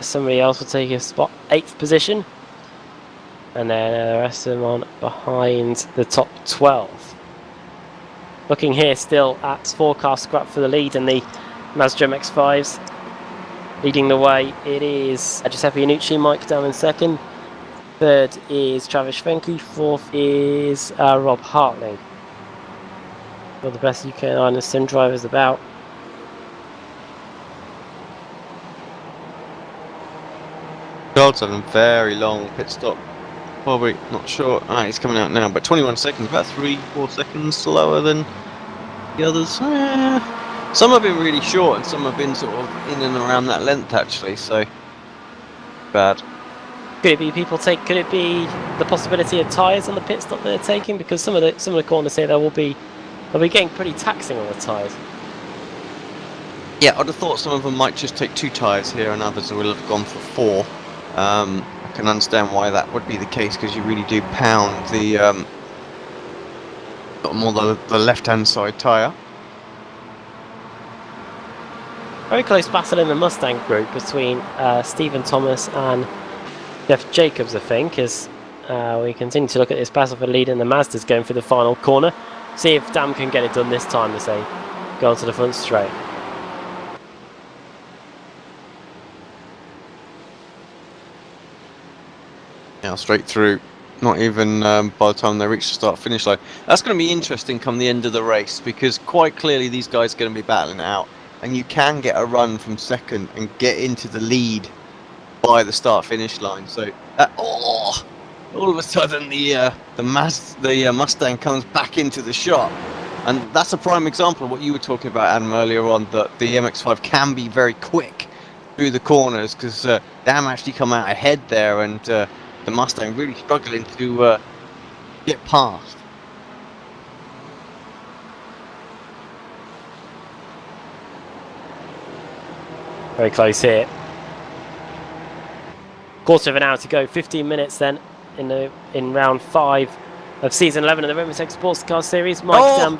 somebody else will take his spot, 8th position. And then the rest of them on behind the top 12. Looking here still at forecast scrap for the lead in the Mazda MX-5s. Leading the way, it is Giuseppe Iannucci, Mike down in second. Third is Travis Fenke. Fourth is Rob Hartling. All the best UK Iron Sim drivers about. Charles having a very long pit stop. Probably not sure. He's coming out now, but 21 seconds, about 3-4 seconds slower than the others. Some have been really short, and some have been sort of in and around that length actually. So bad. Could it be Could it be the possibility of tyres on the pit stop they're taking? Because some of the corners here they'll be getting pretty taxing on the tyres. Yeah, I'd have thought some of them might just take 2 tyres here, and others will have gone for 4. I can understand why that would be the case, because you really do pound the left-hand side tyre. Very close battle in the Mustang group between Stephen Thomas and Jeff Jacobs, I think, as we continue to look at this battle for the lead, and the Mazda's going for the final corner. See if Dam can get it done this time as they go onto the front straight. Now straight through, not even by the time they reach the start-finish line. That's going to be interesting come the end of the race, because quite clearly these guys are going to be battling it out, and you can get a run from second and get into the lead by the start-finish line. So all of a sudden the Mustang comes back into the shot, and that's a prime example of what you were talking about, Adam, earlier on, that the MX-5 can be very quick through the corners, because Dam actually come out ahead there, and the Mustang really struggling to get past. Very close here. Quarter of an hour to go. 15 minutes then in round 5 of season 11 of the Ricmotech Sports Car Series. Mike Dam.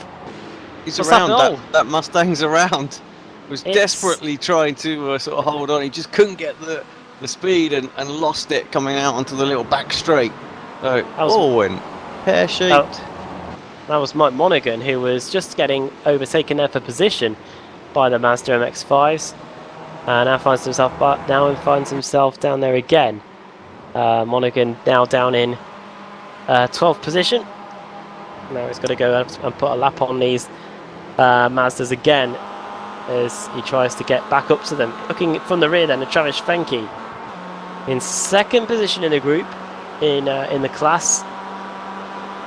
He's around. That Mustang's around. Was desperately trying to sort of hold on. He just couldn't get the speed and lost it coming out onto the little back straight. So went pear-shaped. That was Mike Monaghan, who was just getting overtaken there for position by the Mazda MX-5s, and now finds himself down there again. Monaghan now down in 12th position. Now he's got to go and put a lap on these Mazdas again as he tries to get back up to them. Looking from the rear then, Travis Fenke in second position in the group in the class.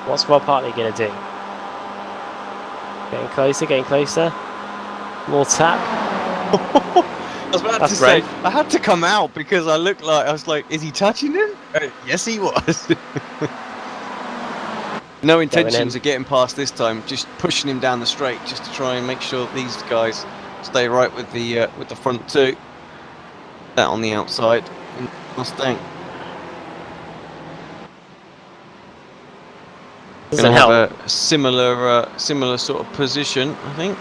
What's Rob Hartley going to do? Getting closer. More tap. I was about to say, I had to come out because I looked like, I was like, is he touching him? Yes, he was. No intentions of getting past this time, just pushing him down the straight just to try and make sure that these guys stay right with the front two. That on the outside. Mustang. Doesn't Gonna help. have a similar sort of position, I think.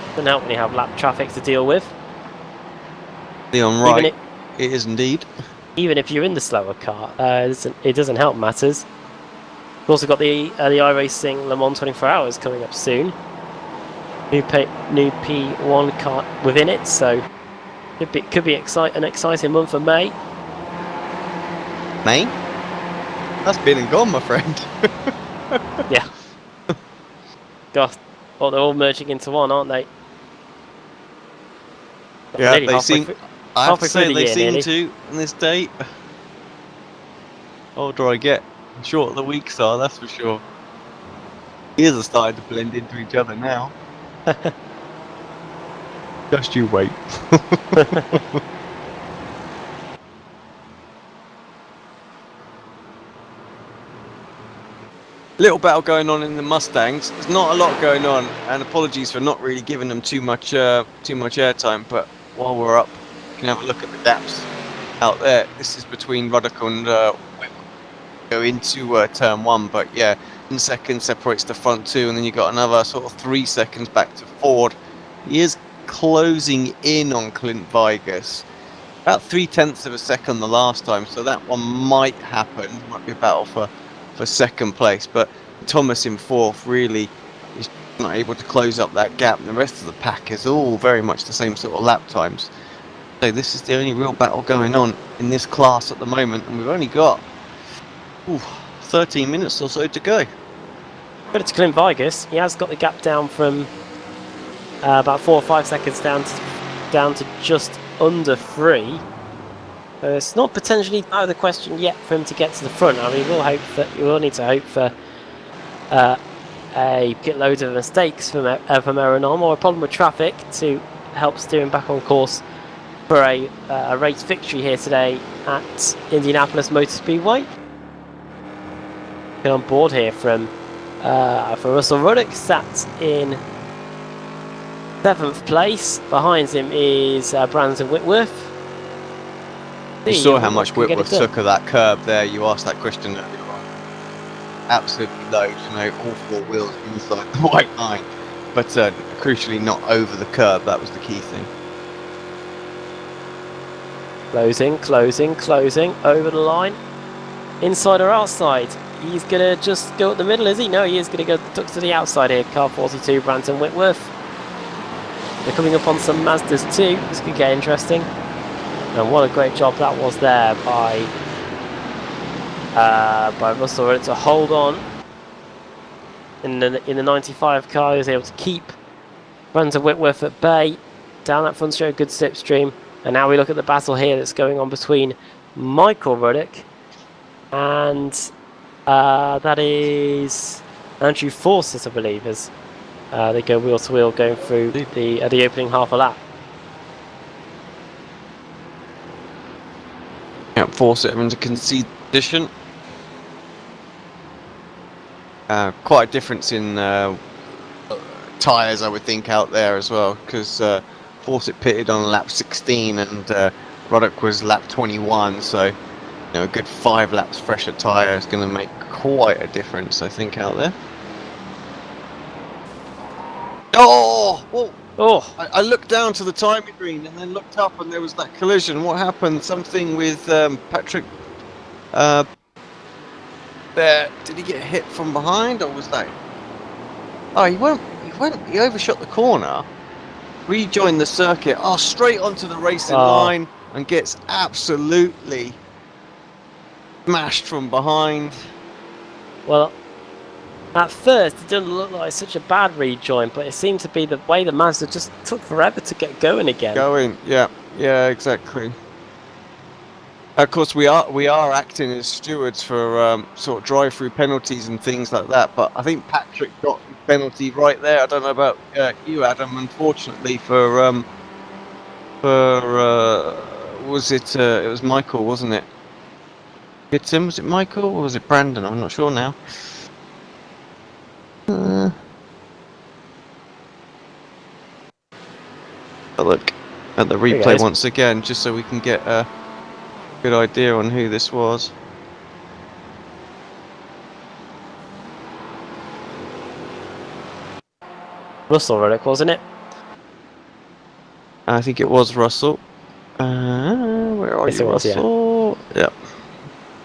Doesn't help when you have lap traffic to deal with. On right, it is indeed. Even if you're in the slower car, it doesn't help matters. We've also got the iRacing Le Mans 24 Hours coming up soon. New P1 car within it, so could be an exciting month for May. May? That's been and gone, my friend. Yeah. God, well, they're all merging into one, aren't they? Yeah, they seem. I have to say they seem to on this date. The older I get, the shorter the weeks are, that's for sure. Years are starting to blend into each other now. Just you wait. Little battle going on in the Mustangs. There's not a lot going on, and apologies for not really giving them too much airtime. But while we're up, you can have a look at the gaps out there. This is between Ruddock and Whip. Go into turn one, but yeah, 1 second separates the front two, and then you got another sort of 3 seconds back to Ford. He is closing in on Clint Vigas. About 0.3 of a second the last time, so that one might happen. Might be a battle for second place, but Thomas in fourth really is not able to close up that gap, and the rest of the pack is all very much the same sort of lap times. So this is the only real battle going on in this class at the moment, and we've only got 13 minutes or so to go. But it's Clint Vigas. He has got the gap down from about 4 or 5 seconds down to just under 3. It's not potentially out of the question yet for him to get to the front. I mean, we will need to hope for a pit load of mistakes from Aaron or a problem with traffic to help steer him back on course for a race victory here today at Indianapolis Motor Speedway. Get on board here for Russell Ruddock, sat in 7th place. Behind him is Brandon Whitworth. You saw how much Whitworth took of that curb there. You asked that question earlier on. Absolutely loads, all 4 wheels inside the white line. But crucially not over the curb, that was the key thing. Closing, over the line. Inside or outside? He's going to just go at the middle, is he? No, he is going to go to the outside here. Car 42, Brandon Whitworth. They're coming up on some Mazdas too. This could get interesting. And what a great job that was there by Russell Ruddock to hold on in the 95 car. He was able to keep Brandon Whitworth at bay. Down that front straight, good slipstream. And now we look at the battle here that's going on between Michael Ruddock and that is Andrew Fawcett, I believe, as they go wheel to wheel going through the opening half a lap. Yeah, Fawcett into concede position. Quite a difference in tyres, I would think, out there as well, because Fawcett pitted on lap 16 and Ruddock was lap 21, so a good 5 laps fresher tyre is going to make quite a difference, I think, out there. I looked down to the timing green and then looked up and there was that collision. What happened? Something with Patrick there. Did he get hit from behind, or was that... he overshot the corner, rejoined the circuit, straight onto the racing line, and gets absolutely smashed from behind. Well, At first, it didn't look like such a bad rejoin, but it seemed to be the way the Mazda just took forever to get going again. Yeah, exactly. Of course, we are acting as stewards for sort of drive-through penalties and things like that. But I think Patrick got the penalty right there. I don't know about you, Adam. Unfortunately was it? It was Michael, wasn't it? Hit him? Was it Michael or was it Brandon? I'm not sure now. Look at the replay once again, just so we can get a good idea on who this was. Russell Ruddock, wasn't it? I think it was Russell. Where are Yes, you, it was, Russell? Yeah.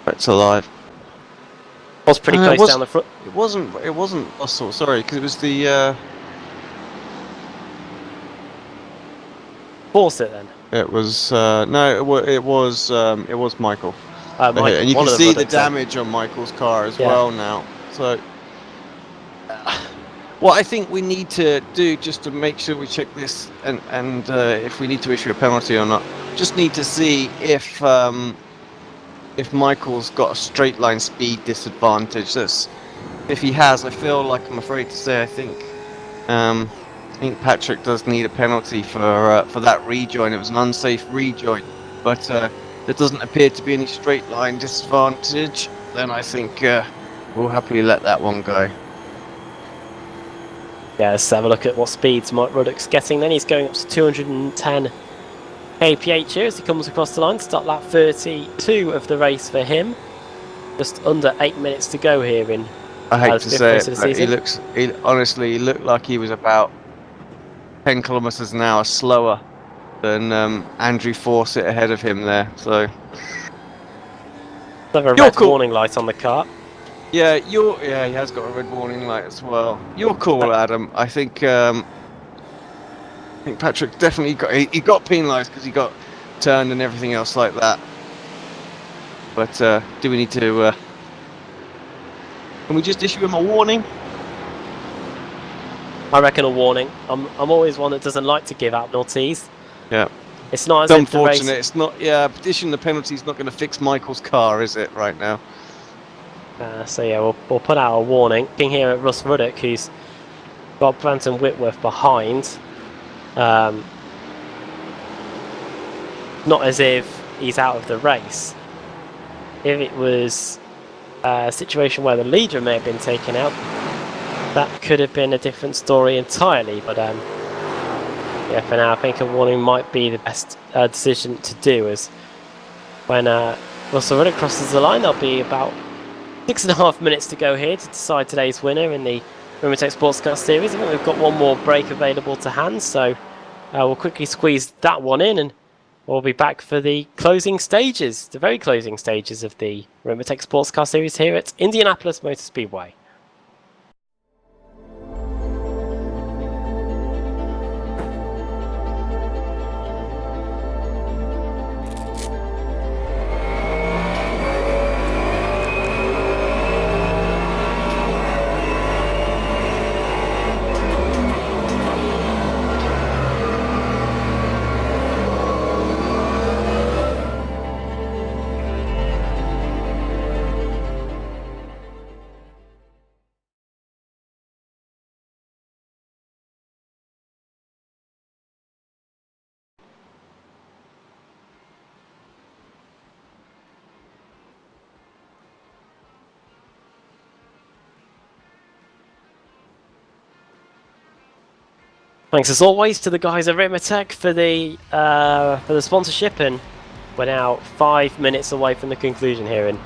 It's alive. Was pretty close down the front. It wasn't Russell. Sorry, because it was the. Force it then. It was no. It was Michael. Michael, and you can see the Ruddocks, damage on Michael's car as well now. So. What I think we need to do, just to make sure we check this, and if we need to issue a penalty or not, just need to see if Michael's got a straight line speed disadvantage. If he has, I feel like I'm afraid to say I think Patrick does need a penalty for that rejoin. It was an unsafe rejoin, but there doesn't appear to be any straight line disadvantage. Then I think we'll happily let that one go. Yeah, let's have a look at what speeds Mike Ruddock's getting. Then he's going up to 210 kph here as he comes across the line to start lap 32 of the race for him. Just under 8 minutes to go here in. I hate to say it, but he honestly looked like he was about 10 kilometers an hour slower than Andrew Fawcett ahead of him there. So have a red warning light on the car. Yeah, he has got a red warning light as well. You're cool, Adam. I think Patrick definitely got penalised because he got turned and everything else like that. But do we need to? Can we just issue him a warning? I reckon a warning. I'm always one that doesn't like to give out penalties. Yeah. It's not as it's if unfortunate. the race... It's not. Yeah, issuing the penalty is not going to fix Michael's car, is it? Right now. So yeah, we'll put out a warning. Looking here at Russ Ruddock, who's got Branton Whitworth behind. Not as if he's out of the race. If it was a situation where the leader may have been taken out, that could have been a different story entirely. But yeah, for now, I think a warning might be the best decision to do. As when Russell Ruddock crosses the line, there'll be about 6.5 minutes to go here to decide today's winner in the Ricmotech Sports Car Series. I think we've got one more break available to hand, so we'll quickly squeeze that one in and we'll be back for the closing stages, the very closing stages of the Ricmotech Sports Car Series here at Indianapolis Motor Speedway. Thanks as always to the guys at Ricmotech for the sponsorship, and we're now 5 minutes away from the conclusion here, and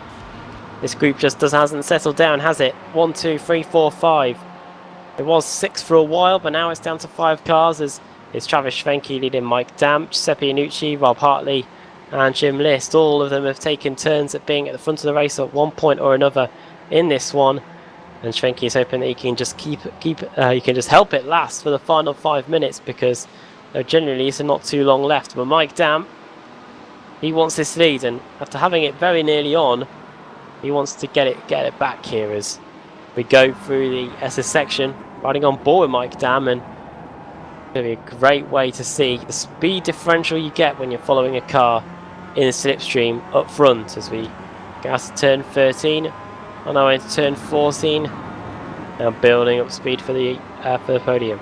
this group just hasn't settled down, has it? 1, 2, 3, 4, 5. It was 6 for a while, but now it's down to 5 cars as it's Travis Schwenke leading Mike Damp, Giuseppe Iannucci, Rob Hartley and Jim List. All of them have taken turns at being at the front of the race at one point or another in this one. And Schwenke is hoping that he can just he can just help it last for the final 5 minutes, because generally it's not too long left. But Mike Damp, he wants this lead, and after having it very nearly on, he wants to get it back here as We go through the SS section, riding on board with Mike Dam, and it's going to be a great way to see the speed differential you get when you're following a car in the slipstream up front as we go out to turn 13 on our way to turn 14, now building up speed for the podium.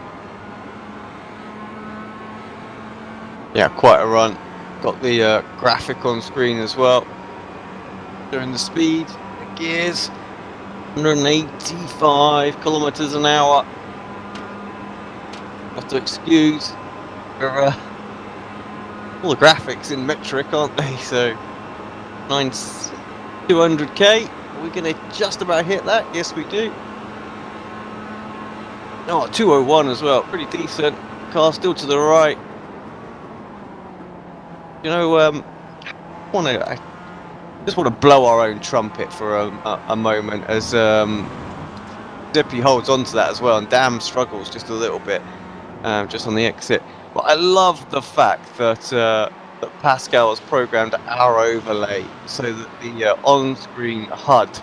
Yeah, quite a run. Got the graphic on screen as well. Showing the speed, the gears, 185 kilometers an hour. Have to excuse for all the graphics in metric, aren't they? So 200k. We're gonna just about hit that. Yes, we do. Oh, 201 as well. Pretty decent. Car still to the right. You know, I just want to blow our own trumpet for a moment as Zippy holds on to that as well, and Dam struggles just a little bit just on the exit. But I love the fact that that Pascal has programmed our overlay so that the on-screen HUD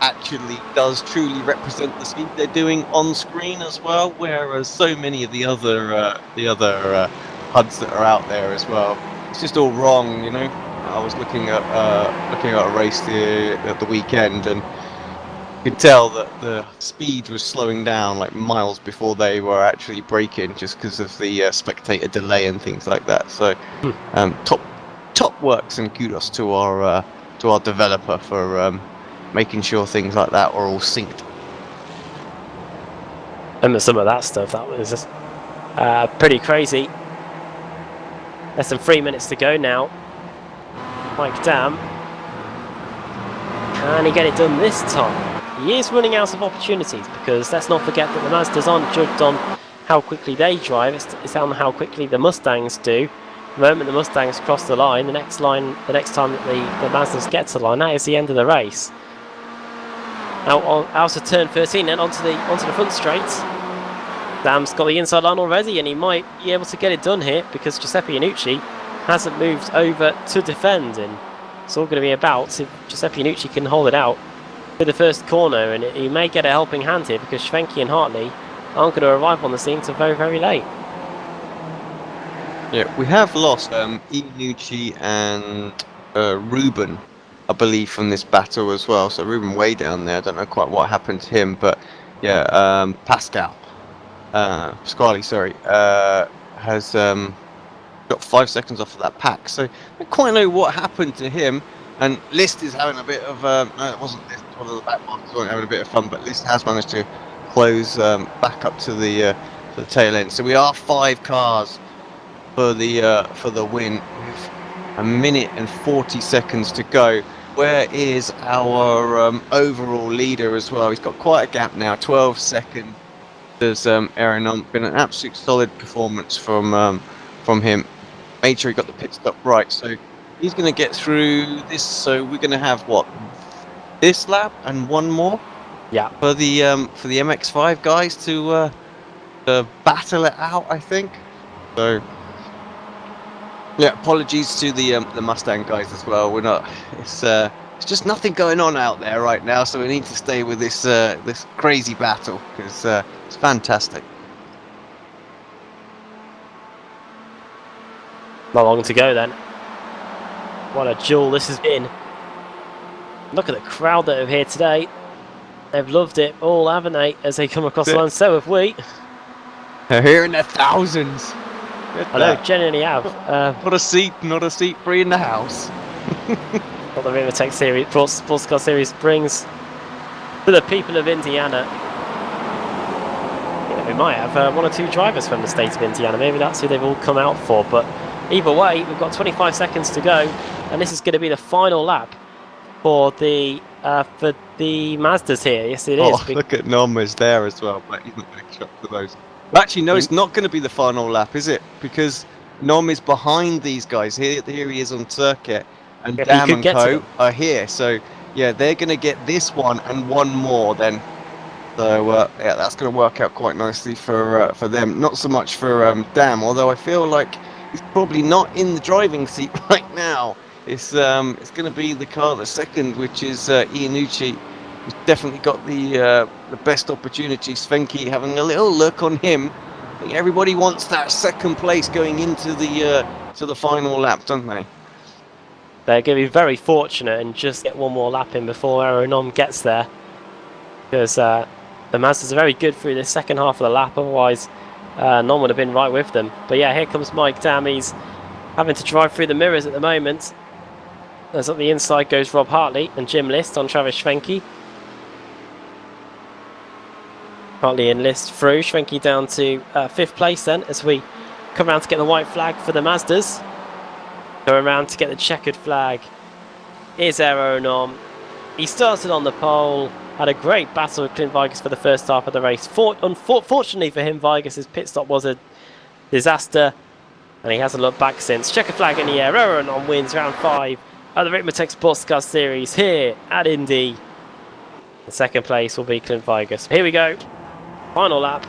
actually does truly represent the speed they're doing on screen as well, whereas so many of the other HUDs that are out there as well, it's just all wrong, you know. I was looking at a race at the weekend, and you could tell that the speed was slowing down like miles before they were actually braking, just because of the spectator delay and things like that. So top works, and kudos to our developer for making sure things like that are all synced. And some of that stuff, that was just pretty crazy. Less than 3 minutes to go now. Mike Dam, can he get it done this time? He is running out of opportunities, because let's not forget that the Mazdas aren't judged on how quickly they drive, it's on how quickly the Mustangs do. The moment the Mustangs cross the line, the next time that the Mazdas get to the line, that is the end of the race. Now out of turn 13 and onto the front straight. Dam's got the inside line already, and he might be able to get it done here, because Giuseppe Iannucci hasn't moved over to defend, and it's all going to be about if Giuseppe Iannucci can hold it out for the first corner, and he may get a helping hand here, because Schwenke and Hartley aren't going to arrive on the scene until very, very late. Yeah, we have lost Iannucci and Ruben, I believe, from this battle as well. So Ruben way down there. I don't know quite what happened to him, but yeah, Pasquale, sorry, has got 5 seconds off of that pack. So I don't quite know what happened to him. And List is having a bit of no, it wasn't List. One of the back ones weren't having a bit of fun, but List has managed to close back up to the tail end. So we are 5 cars for the win, with a minute and 40 seconds to go. Where is our overall leader as well? He's got quite a gap now, 12 seconds. There's Aaron. Been an absolute solid performance from him. Made sure he got the pit stop right, so he's going to get through this. So we're going to have what, this lap and one more, yeah, for the MX-5 guys to battle it out, I think. So yeah, apologies to the Mustang guys as well. We're not. It's just nothing going on out there right now, so we need to stay with this this crazy battle, because it's fantastic. Not long to go then. What a duel this has been. Look at the crowd that are here today. They've loved it all, haven't they, as they come across the line? So have we. They're here in their thousands. I know, genuinely have. Not a seat free in the house. What the Ricmotech series, Sports Car Series brings to the people of Indiana. You know, we might have 1 or 2 drivers from the state of Indiana. Maybe that's who they've all come out for. But either way, we've got 25 seconds to go, and this is going to be the final lap for the Mazdas here. Yes, it is. Oh, look at Norma's there as well, but he's not going to shop for those. Actually, no, it's not going to be the final lap, is it? Because Nom is behind these guys. Here he is on circuit, and yeah, Dam and Co are here. So yeah, they're going to get this one and one more then. So yeah, that's going to work out quite nicely for them. Not so much for Dam, although I feel like he's probably not in the driving seat right now. It's going to be the car that's second, which is Iannucci He's definitely got the best opportunity. Svenke having a little look on him. I think everybody wants that second place going into the final lap, don't they? They're going to be very fortunate and just get one more lap in before Aeronom gets there, because the Mazdas are very good through the second half of the lap. Otherwise, Nom would have been right with them. But yeah, here comes Mike Dam. He's having to drive through the mirrors at the moment. As up the inside goes Rob Hartley and Jim List on Travis Schwenke. Hartley and List through. Schwenke down to 5th place then, as we come around to get the white flag for the Mazdas. Go around to get the checkered flag is Aeronom. He started on the pole, had a great battle with Clint Vigas for the first half of the race. Unfortunately for him, Vigas' pit stop was a disaster, and he hasn't looked back since. Checkered flag in the air. Aeronom wins round 5 at the Ricmotech Sports Car Series here at Indy. The second place will be Clint Vigas. Here we go. Final lap.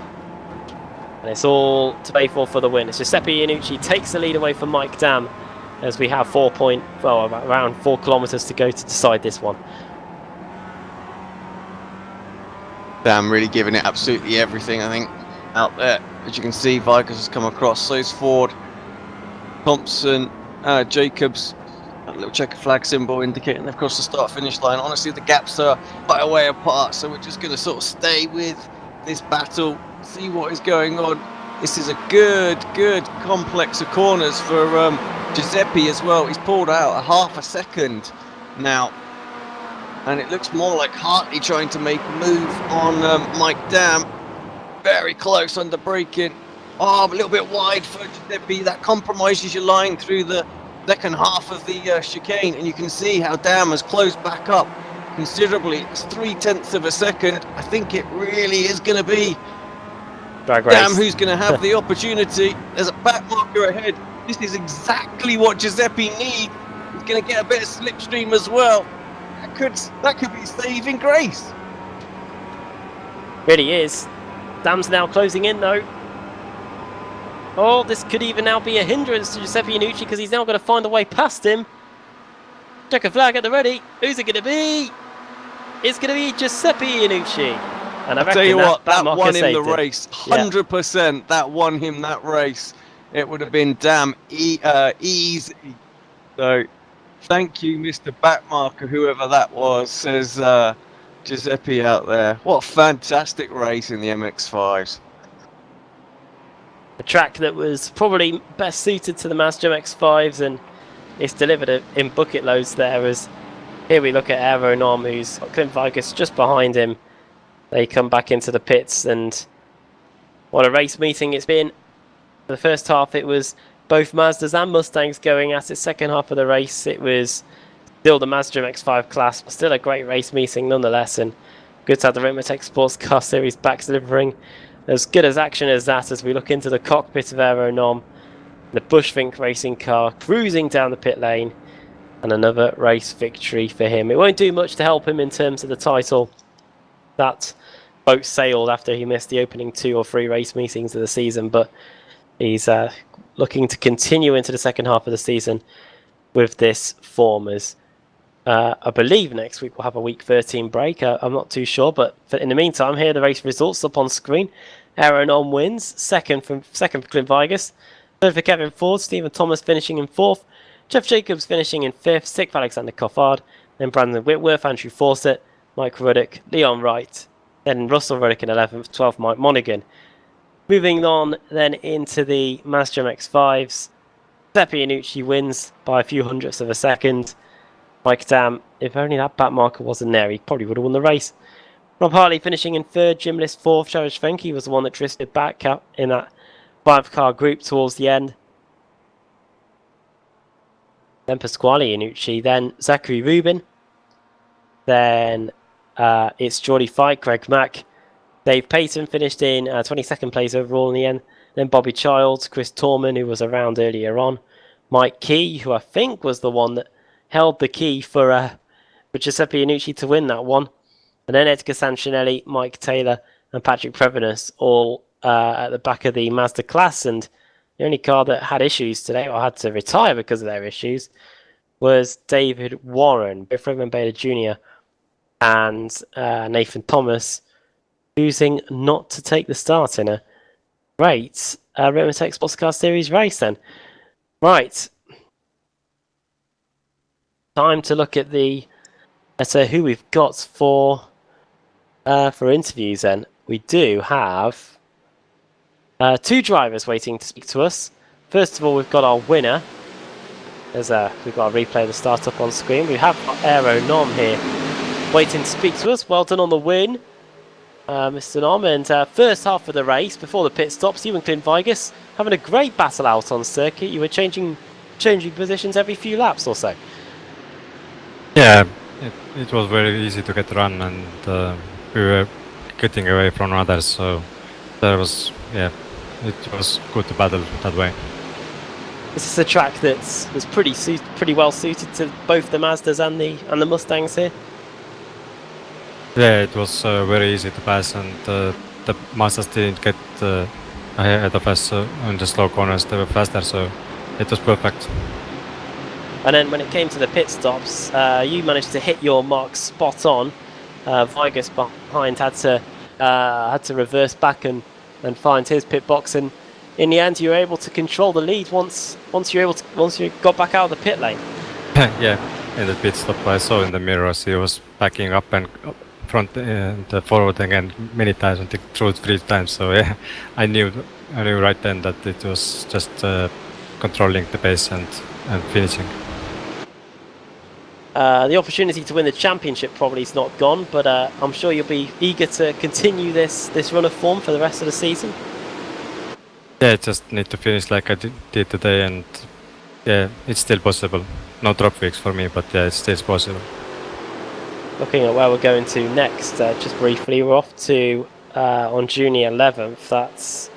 And it's all to pay for the win. It's Giuseppe Iannucci takes the lead away from Mike Dam, as we have around 4 kilometers to go to decide this one. Dam really giving it absolutely everything, I think, out there. As you can see, Vickers has come across. So's Ford, Thompson, Jacobs. That little checker flag symbol indicating they've crossed the start-finish line. Honestly, the gaps are quite a way apart, so we're just going to sort of stay with this battle, see what is going on. This is a good complex of corners for Giuseppe as well. He's pulled out a half a second now, and it looks more like Hartley trying to make a move on Mike Dam. Very close under braking. Oh, a little bit wide for Giuseppe. That compromises your line through the second half of the chicane, and you can see how Dam has closed back up considerably. It's 0.3 of a second. I think it really is going to be Drag race. Dam who's going to have the opportunity. There's a back marker ahead. This is exactly what Giuseppe needs. He's going to get a bit of slipstream as well. That could be saving grace. Really is. Dam's now closing in though. Oh, this could even now be a hindrance to Giuseppe Iannucci, because he's now going to find a way past him. Check a flag at the ready. Who's it going to be? It's going to be Giuseppe Iannucci. And I tell you what, that won him the it. race. 100%. Yeah. That won him that race. It would have been damn easy. So, thank you, Mr. Backmarker, whoever that was, says Giuseppe out there. What a fantastic race in the MX-5s. A track that was probably best suited to the Mazda MX-5s, and it's delivered in bucket loads there. As here we look at Aeronom, who's got Clint Vigas just behind him. They come back into the pits, and what a race meeting it's been. For the first half, it was both Mazdas and Mustangs going at it. Second half of the race, it was still the Mazda MX-5 class, but still a great race meeting nonetheless. And good to have the Ricmotech Sports Car Series back delivering as good as action as that, as we look into the cockpit of Aeronom, the Bushvink racing car cruising down the pit lane, and another race victory for him. It won't do much to help him in terms of the title. That boat sailed after he missed the opening 2 or 3 race meetings of the season, but he's looking to continue into the second half of the season with this form. As I believe next week we'll have a week 13 break. I'm not too sure, but in the meantime, here are the race results up on screen. Aeronom wins, second for Clint Vigas, third for Kevin Ford, Stephen Thomas finishing in 4th, Jeff Jacobs finishing in 5th, 6th for Alexander Coffard, then Brandon Whitworth, Andrew Fawcett, Mike Ruddock, Leon Wright, then Russell Ruddock in 11th, 12th Mike Monaghan. Moving on then into the Mazda MX-5s, Giuseppe Iannucci wins by a few hundredths of a second. Mike Dam, if only that back marker wasn't there, he probably would have won the race. Rob Hartley finishing in 3rd, Jim List 4th, Travis Schwenke was the one that drifted back out in that 5-car group towards the end. Then Pasquale Iannucci, then Zachary Rubin, then it's Geordie Fight, Greg Mack, Dave Payton finished in 22nd place overall in the end. Then Bobby Childs, Chris Torman, who was around earlier on, Mike Key, who I think was the one that held the key for Giuseppe Iannucci to win that one. And then Edgar Sanchinelli, Mike Taylor, and Patrick Prevenus all at the back of the Mazda class. And the only car that had issues today, or had to retire because of their issues, was David Warren. Both Redmond Bader Jr. and Nathan Thomas choosing not to take the start in a great Ricmotech Sports Car Series race then. Right. Time to look at who we've got for interviews then. We do have 2 drivers waiting to speak to us. First of all, we've got our winner. We've got a replay of the start up on screen. We have Aero Nom here waiting to speak to us. Well done on the win, Mr. Nom. And first half of the race, before the pit stops, you and Clint Vigus having a great battle out on circuit. You were changing positions every few laps or so. Yeah, it was very easy to get run, and we were getting away from others, so it was good to battle that way. This is a track that's pretty well suited to both the Mazdas and the Mustangs here. Yeah, it was very easy to pass, and the Mazdas didn't get ahead of us on the slow corners. They were faster, so it was perfect. And then when it came to the pit stops, you managed to hit your mark spot on. Vigus behind had to reverse back and find his pit box, and in the end you were able to control the lead once you got back out of the pit lane. Yeah, in the pit stop I saw in the mirrors he was backing up and front and forward again many times, I think 2 or 3 times. So yeah, I knew right then that it was just controlling the pace and finishing. The opportunity to win the championship probably is not gone, but I'm sure you'll be eager to continue this run of form for the rest of the season. Yeah, just need to finish like I did today, and yeah, it's still possible. No drop fix for me, but yeah, it's still possible. Looking at where we're going to next, just briefly, we're off to on June 11th. That's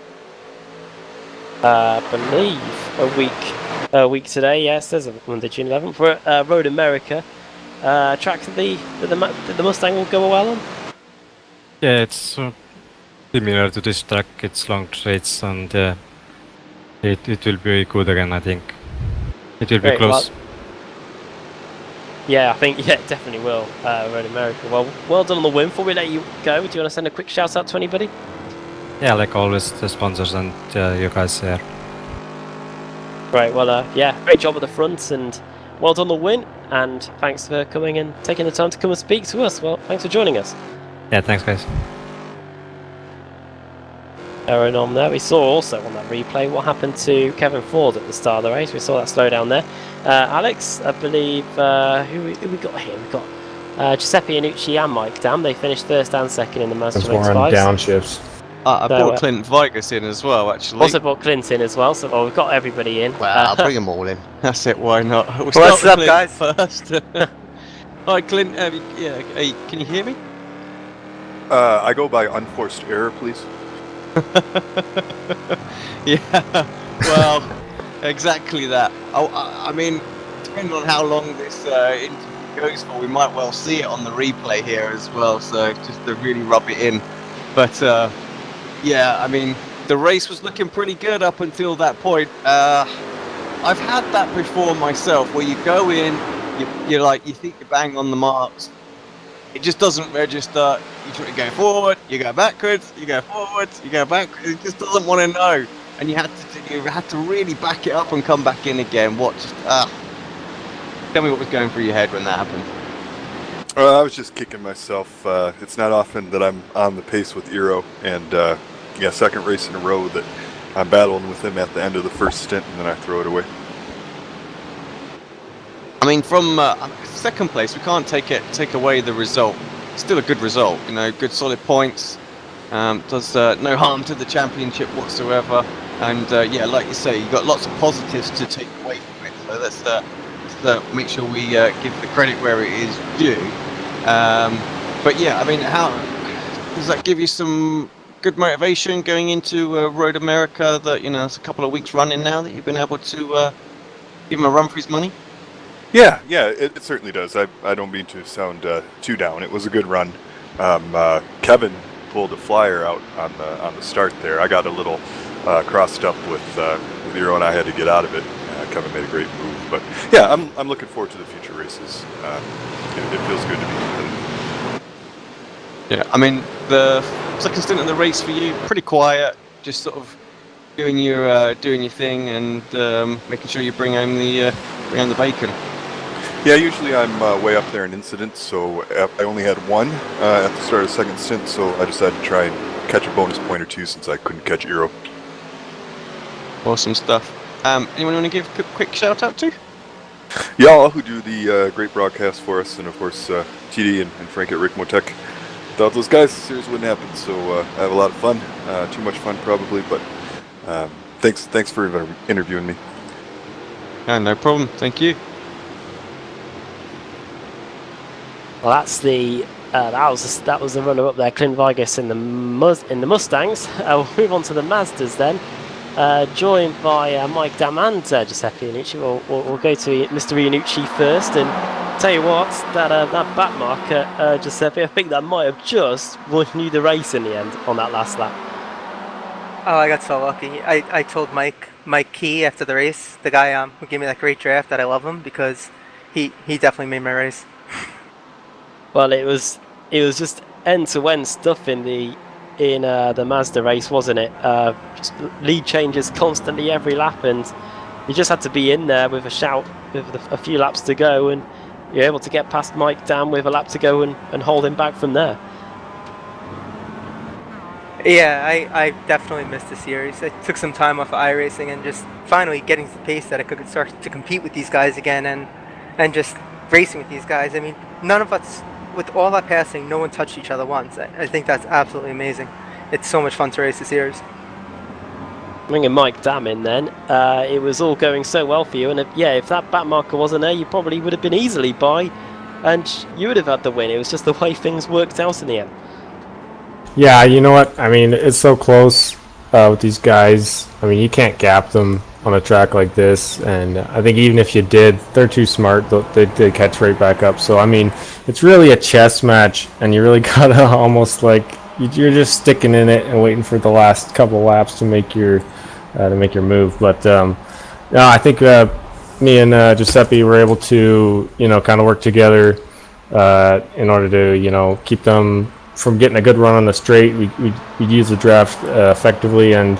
I believe a week today. Yes, there's a Monday, June 11th. We're at Road America, track that the Mustang will go well on. Yeah, it's similar to this track. It's long straights, and it will be good again. I think it will be close. Well, yeah, I think it definitely will. Road America. Well done on the win. Before we let you go, do you want to send a quick shout out to anybody? Yeah, like always, the sponsors and you guys there. Right, well, yeah, great job at the front, and well done on the win, and thanks for coming and taking the time to come and speak to us. Well, thanks for joining us. Yeah, thanks guys. Aaron on there. We saw also on that replay what happened to Kevin Ford at the start of the race. We saw that slow down there. Alex, I believe, who we got here? We got Giuseppe Iannucci and Mike Dam. They finished first and second in the Mazda That's more on MX-5s. downshifts. I brought Clint Vigus in as well, actually. Also brought Clint in as well, so we've got everybody in. Well, I'll bring them all in. That's it, why not? We'll What's start up, with guys? Clint first. Hi, Clint. Hey, can you hear me? I go by unforced error, please. Yeah, well, exactly that. I mean, depending on how long this interview goes for, we might well see it on the replay here as well, so just to really rub it in. But yeah, I mean, the race was looking pretty good up until that point. I've had that before myself, where you go in, you think you're bang on the marks, it just doesn't register. You try to go forward, you go backwards, you go forwards, you go backwards. It just doesn't want to know, and you had to really back it up and come back in again. Tell me what was going through your head when that happened. I was just kicking myself. It's not often that I'm on the pace with Eero, and second race in a row that I'm battling with him at the end of the first stint, and then I throw it away. I mean, from second place, we can't take away the result. It's still a good result, good solid points. Does no harm to the championship whatsoever. And yeah, like you say, you've got lots of positives to take away from it. So let's make sure we give the credit where it is due. But yeah, I mean, how does that give you some good motivation going into Road America? That it's a couple of weeks running now that you've been able to give him a run for his money. Yeah, it certainly does. I don't mean to sound too down. It was a good run. Kevin pulled a flyer out on the start there. I got a little crossed up with Eero, and I had to get out of it. Kevin made a great move, but yeah, I'm looking forward to the future races. It feels good to be competitive. Yeah, I mean, the second stint of the race for you, pretty quiet, just sort of doing your thing and making sure you bring home the bacon. Yeah, usually I'm way up there in incidents, so I only had one at the start of the second stint, so I decided to try and catch a bonus point or two since I couldn't catch Eero. Awesome stuff. Anyone want to give a quick shout out to? Y'all who do the great broadcast for us, and of course TD and Frank at Ricmotech. Without those guys, the series wouldn't happen. So I have a lot of fun, too much fun probably, but thanks for interviewing me. Yeah, no problem. Thank you. Well, that's the that was the runner up there, Clint Vigus in the Mustangs. We'll move on to the Mazdas then, joined by Mike Dam and Giuseppe Iannucci. We'll go to Mr. Iannucci first, and tell you what, that back marker, Giuseppe, I think that might have just won you the race in the end on that last lap. Oh, I got so lucky. I told Mike Key after the race, the guy who gave me that great draft, that I love him because he definitely made my race. Well, it was just end-to-end stuff in the Mazda race, wasn't it? Just lead changes constantly every lap, and you just had to be in there with a shout with a few laps to go, and you're able to get past Mike Dam with a lap to go and hold him back from there. Yeah, I definitely missed the series. I took some time off of iRacing and just finally getting to the pace that I could start to compete with these guys again and just racing with these guys. I mean, none of us, with all that passing, no one touched each other once. I think that's absolutely amazing. It's so much fun to race the series. Bringing Mike Dam in then, it was all going so well for you, and if that back marker wasn't there, you probably would have been easily by, and you would have had the win. It was just the way things worked out in the end. Yeah, you know what? I mean, it's so close with these guys. I mean, you can't gap them on a track like this, and I think even if you did, they're too smart. They'd catch right back up. So, I mean, it's really a chess match, and you really gotta almost like you're just sticking in it and waiting for the last couple laps to make your move. But no, I think me and Giuseppe were able to kind of work together in order to keep them from getting a good run on the straight. We used the draft effectively, and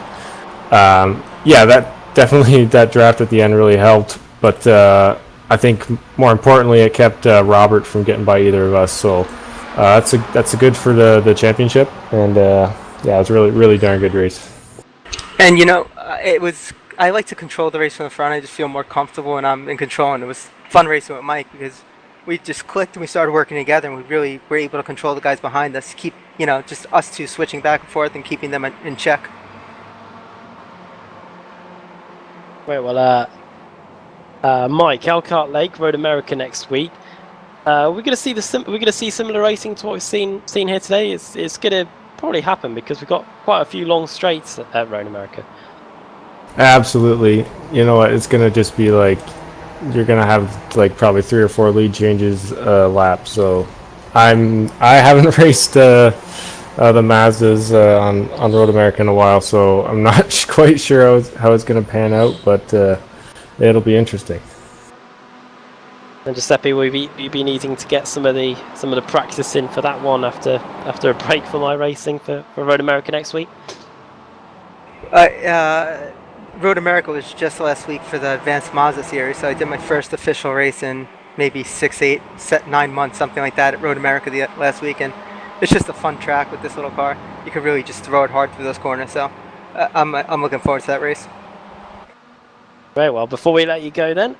that draft at the end really helped. But I think more importantly, it kept Robert from getting by either of us. So that's a good for the championship, and it was really darn good race. And I like to control the race from the front. I just feel more comfortable when I'm in control, and it was fun racing with Mike because we just clicked and we started working together, and we really were able to control the guys behind us, keep just us two switching back and forth and keeping them in check. Right, well, Mike, Elkhart Lake, Road America next week. We're going to see similar racing to what we've seen here today. It's going to probably happen because we've got quite a few long straights at Road America. Absolutely. You know what? It's going to just be like you're going to have like probably 3 or 4 lead changes a lap. So I haven't raced the Mazdas on Road America in a while, so I'm not quite sure how it's going to pan out, but it'll be interesting. And Giuseppe, will you be needing to get some of the practice in for that one after a break from iRacing for Road America next week? Road America was just last week for the Advanced Mazda series, so I did my first official race in maybe 9 months, something like that, at Road America last week, and it's just a fun track with this little car. You can really just throw it hard through those corners, so I'm looking forward to that race. Very well. Before we let you go then,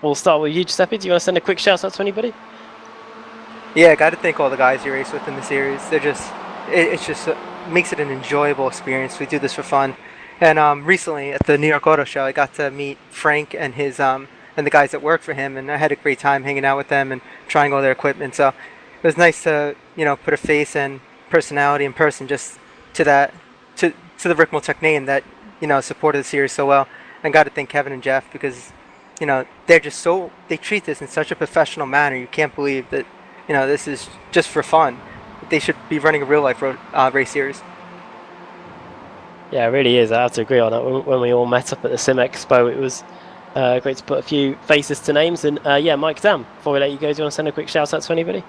we'll start with you, Giuseppe. Do you want to send a quick shout out to anybody? Yeah, I got to thank all the guys you race with in the series. It's just makes it an enjoyable experience. We do this for fun. And recently at the New York Auto Show, I got to meet Frank and his and the guys that work for him, and I had a great time hanging out with them and trying all their equipment. So it was nice to put a face and personality in person just to the Ricmotech name that supported the series so well. And got to thank Kevin and Jeff because they're just they treat this in such a professional manner. You can't believe that this is just for fun. They should be running a real life race series. Yeah, it really is. I have to agree on that. When we all met up at the Sim Expo, it was great to put a few faces to names. And Mike Dam, before we let you go, do you want to send a quick shout out to anybody?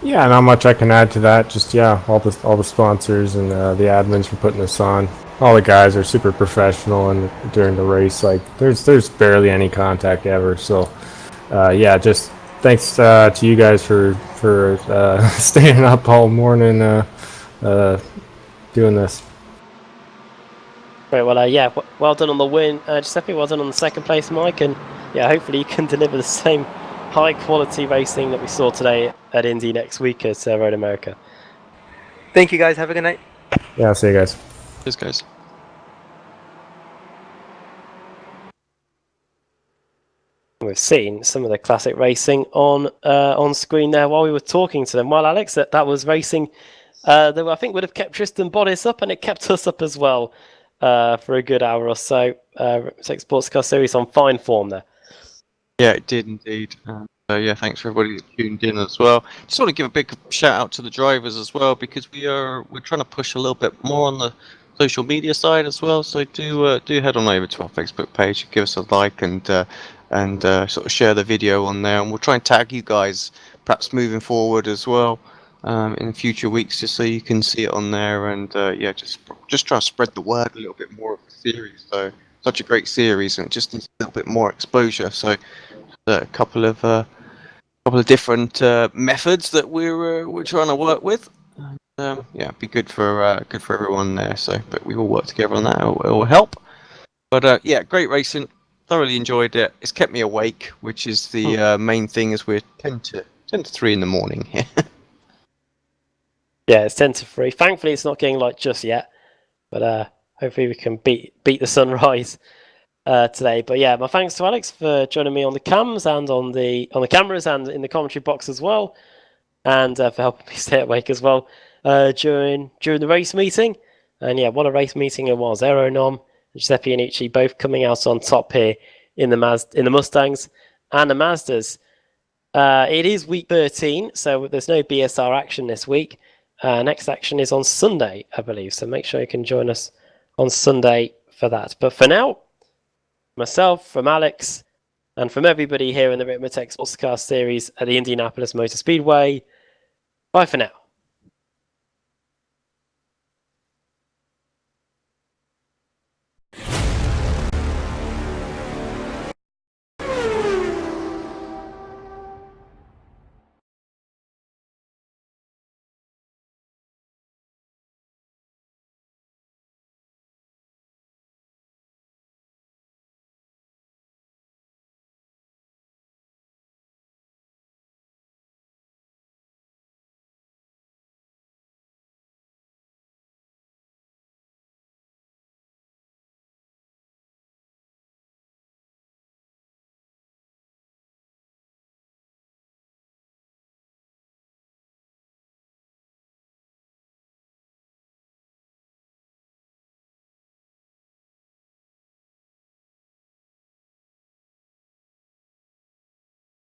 Yeah, not much I can add to that. Just yeah, all the sponsors and the admins for putting this on. All the guys are super professional, and during the race, like there's barely any contact ever. So yeah, just thanks to you guys for staying up all morning doing this. Great, well, yeah, well done on the win, Giuseppe. Well done on the second place, Mike, and yeah, hopefully you can deliver the same high quality racing that we saw today at Indy next week at Road America. Thank you guys. Have a good night. Yeah, see you guys. Cheers, guys. We've seen some of the classic racing on screen there while we were talking to them. Well, Alex, that was racing that I think would have kept Tristan Bottis up, and it kept us up as well for a good hour or so. Ricmotech Sports Car Series on fine form there. Yeah, it did indeed. So yeah, thanks for everybody that tuned in as well. Just want to give a big shout out to the drivers as well, because we're trying to push a little bit more on the social media side as well. So do head on over to our Facebook page, give us a like, and sort of share the video on there, and we'll try and tag you guys perhaps moving forward as well in future weeks, just so you can see it on there. And yeah, just try to spread the word a little bit more of the series. So such a great series, and it just needs a little bit more exposure. So a couple of different methods that we're trying to work with. Yeah, it'd be good for everyone there. So, but we all work together on that. It will help. But yeah, great racing. Thoroughly enjoyed it. It's kept me awake, which is the main thing. As we're 10 to 3 in the morning here. Yeah, it's 10 to 3. Thankfully, it's not getting light just yet, but hopefully we can beat the sunrise today. But yeah, my thanks to Alex for joining me on the cams and on the cameras and in the commentary box as well, and for helping me stay awake as well during the race meeting. And yeah, what a race meeting it was. Aeronom, Giuseppe and Ichi both coming out on top here in the Mustangs and the Mazdas. It is week 13, so there's no BSR action this week. Next action is on Sunday, I believe. So make sure you can join us on Sunday for that. But for now, myself, from Alex, and from everybody here in the Ricmotech Sports Car Series at the Indianapolis Motor Speedway, bye for now.